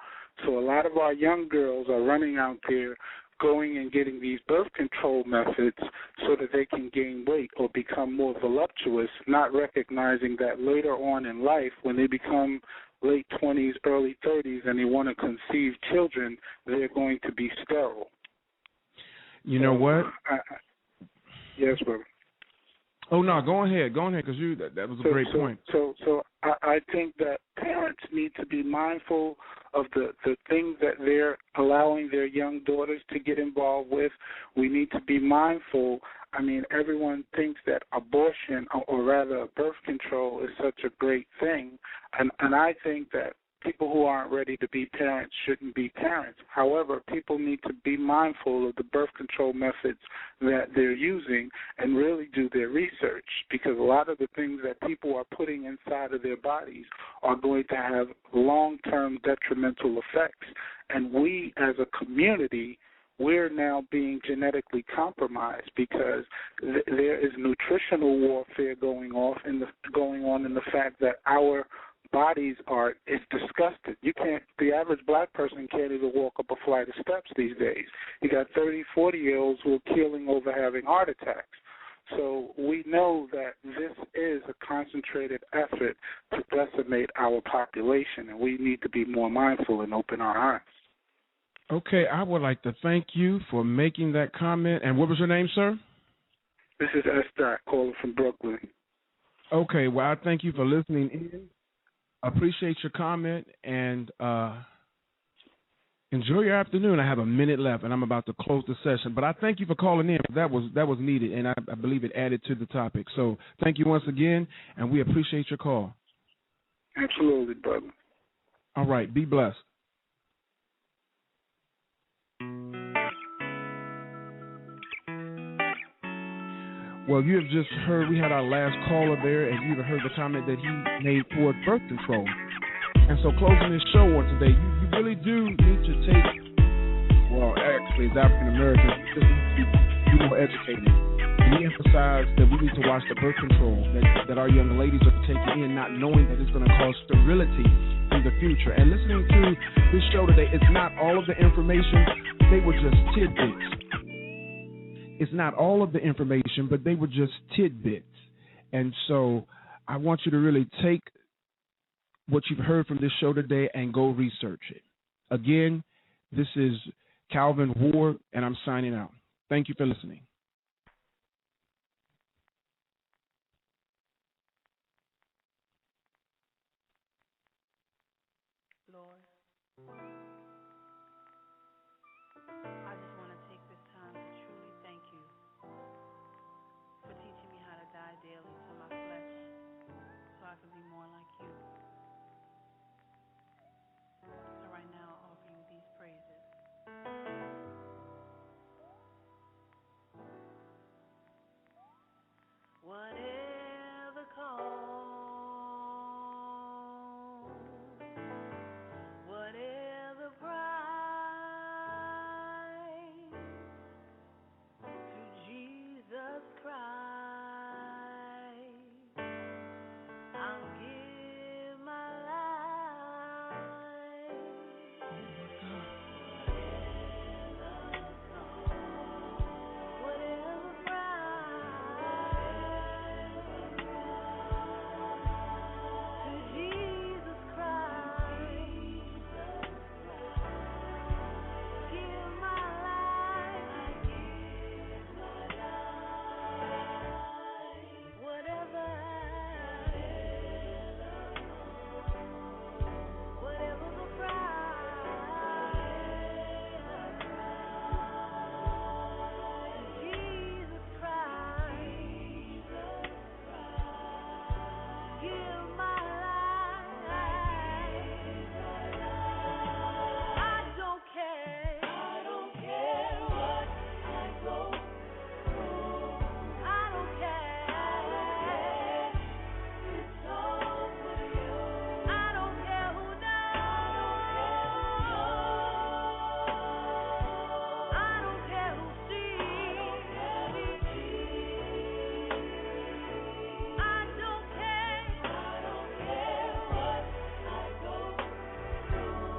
So a lot of our young girls are running out there going and getting these birth control methods so that they can gain weight or become more voluptuous, not recognizing that later on in life, when they become late 20s, early 30s, and they want to conceive children, they're going to be sterile. You know what? Yes, brother. Oh, no, go ahead, because that was a great point. So I think that parents need to be mindful of the things that they're allowing their young daughters to get involved with. We need to be mindful. I mean, everyone thinks that abortion, or rather birth control, is such a great thing, and I think that people who aren't ready to be parents shouldn't be parents. However, people need to be mindful of the birth control methods that they're using and really do their research, because a lot of the things that people are putting inside of their bodies are going to have long-term detrimental effects. And we, as a community, we're now being genetically compromised because there is nutritional warfare going on in the fact that our bodies it's disgusting. The average black person can't even walk up a flight of steps these days. You got 30, 40-year-olds who are keeling over having heart attacks. So we know that this is a concentrated effort to decimate our population, and we need to be more mindful and open our eyes. Okay, I would like to thank you for making that comment. And what was your name, sir? This is Esther calling from Brooklyn. Okay, well, I thank you for listening in. Appreciate your comment, and enjoy your afternoon. I have a minute left, and I'm about to close the session. But I thank you for calling in. That was needed, and I believe it added to the topic. So thank you once again, and we appreciate your call. Absolutely, brother. All right, be blessed. Well, you have just heard, we had our last caller there, and you heard the comment that he made toward birth control. And so closing this show on today, you really do need to actually as African Americans, just need to be more educated. And we emphasize that we need to watch the birth control that our young ladies are taking in, not knowing that it's going to cause sterility in the future. And listening to this show today, it's not all of the information, they were just tidbits. It's not all of the information, but they were just tidbits. And so I want you to really take what you've heard from this show today and go research it. Again, this is Calvin Ward, and I'm signing out. Thank you for listening. I just want to take this time to truly thank you for teaching me how to die daily to my flesh so I can be more like you. So right now I offer you these praises. Whatever calls, whatever price, to Jesus Christ, I'll give my life. Whatever price, to Jesus Christ, give my life. Whatever the price, Jesus Christ, give my life. I don't care what I go through. I don't care. It's all for you. I don't care who knows. I don't care who sees. I don't care what I go through.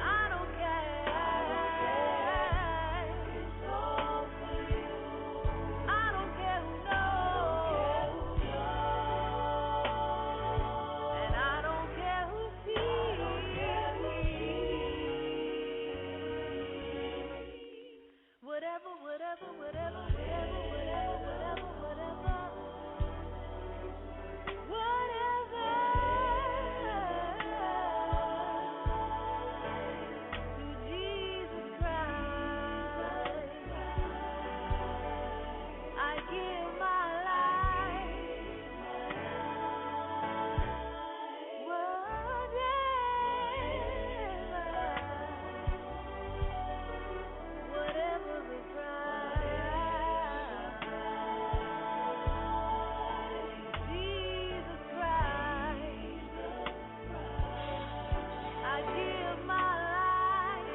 I don't care. It's all for you. I don't care who knows. And I don't care who sees. Whatever. To Jesus Christ, I give my life. Whatever the price, Jesus Christ, I give my life.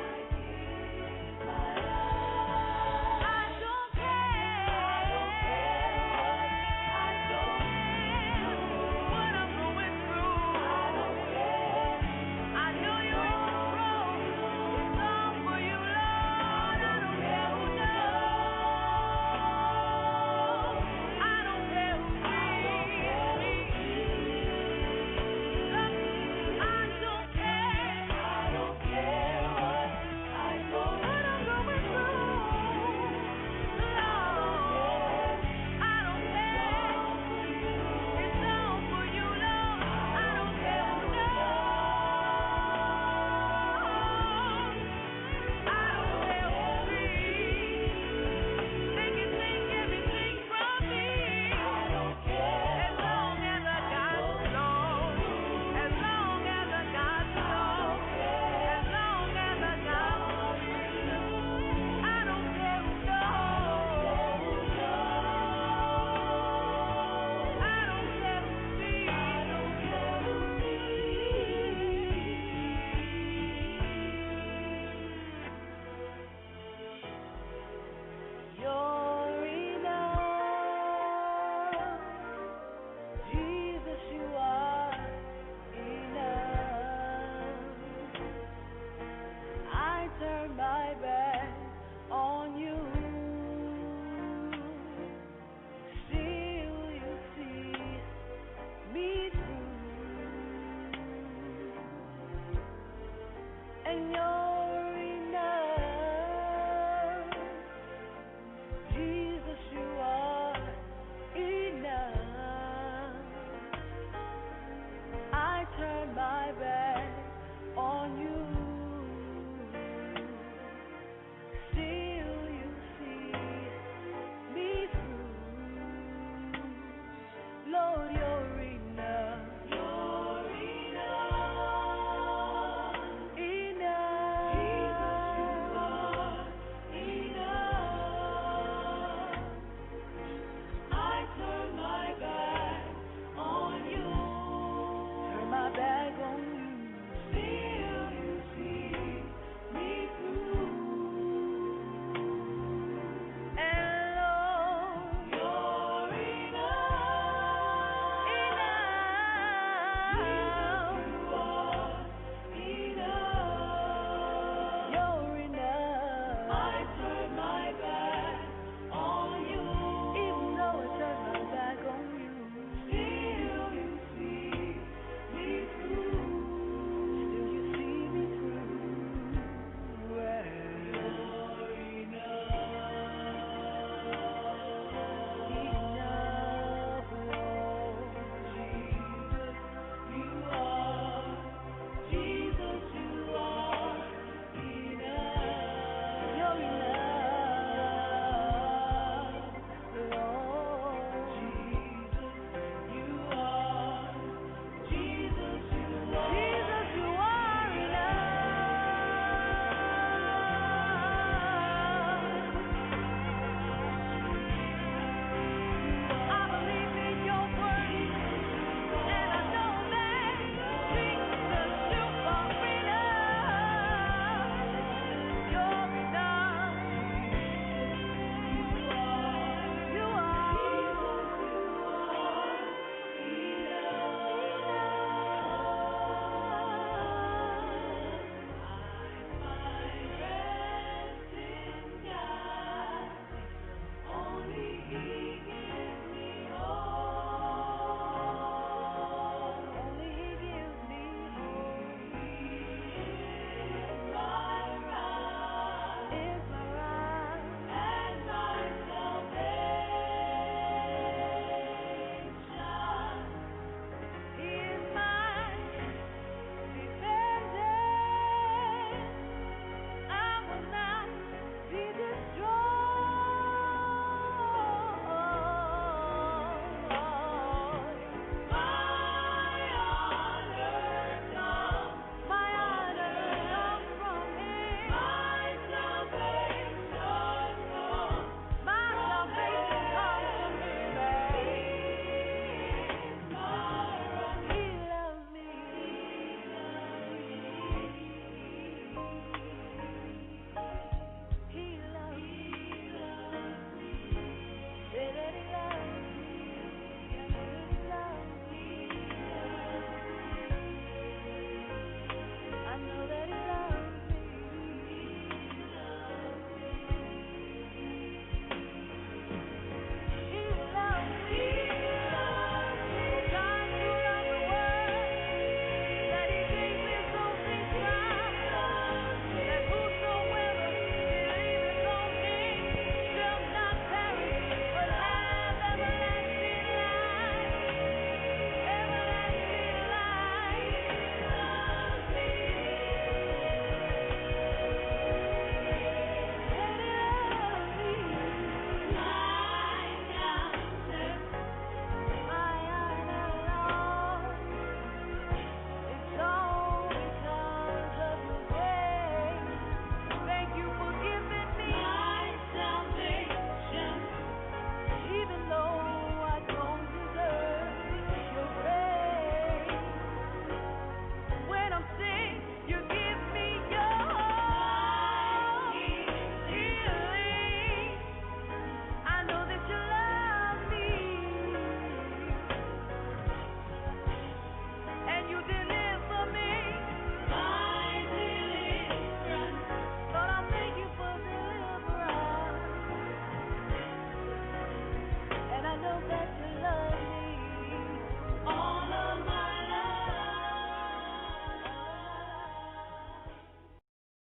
I don't care what I'm going through. I know you're in control. It's all for you, Lord. I don't care who knows. I don't care who sees. I don't care what I'm going through. Lord, I don't care. It's all for you, Lord. I don't care who knows. I don't care who sees. They can take everything from me. As long as I got along. As long as I got along. As long as I got I don't care who knows. I don't care who sees. You're enough. Jesus, you are enough. I turn my back on you. Still you see me through. And you're enough. Jesus, you are enough. I turn my back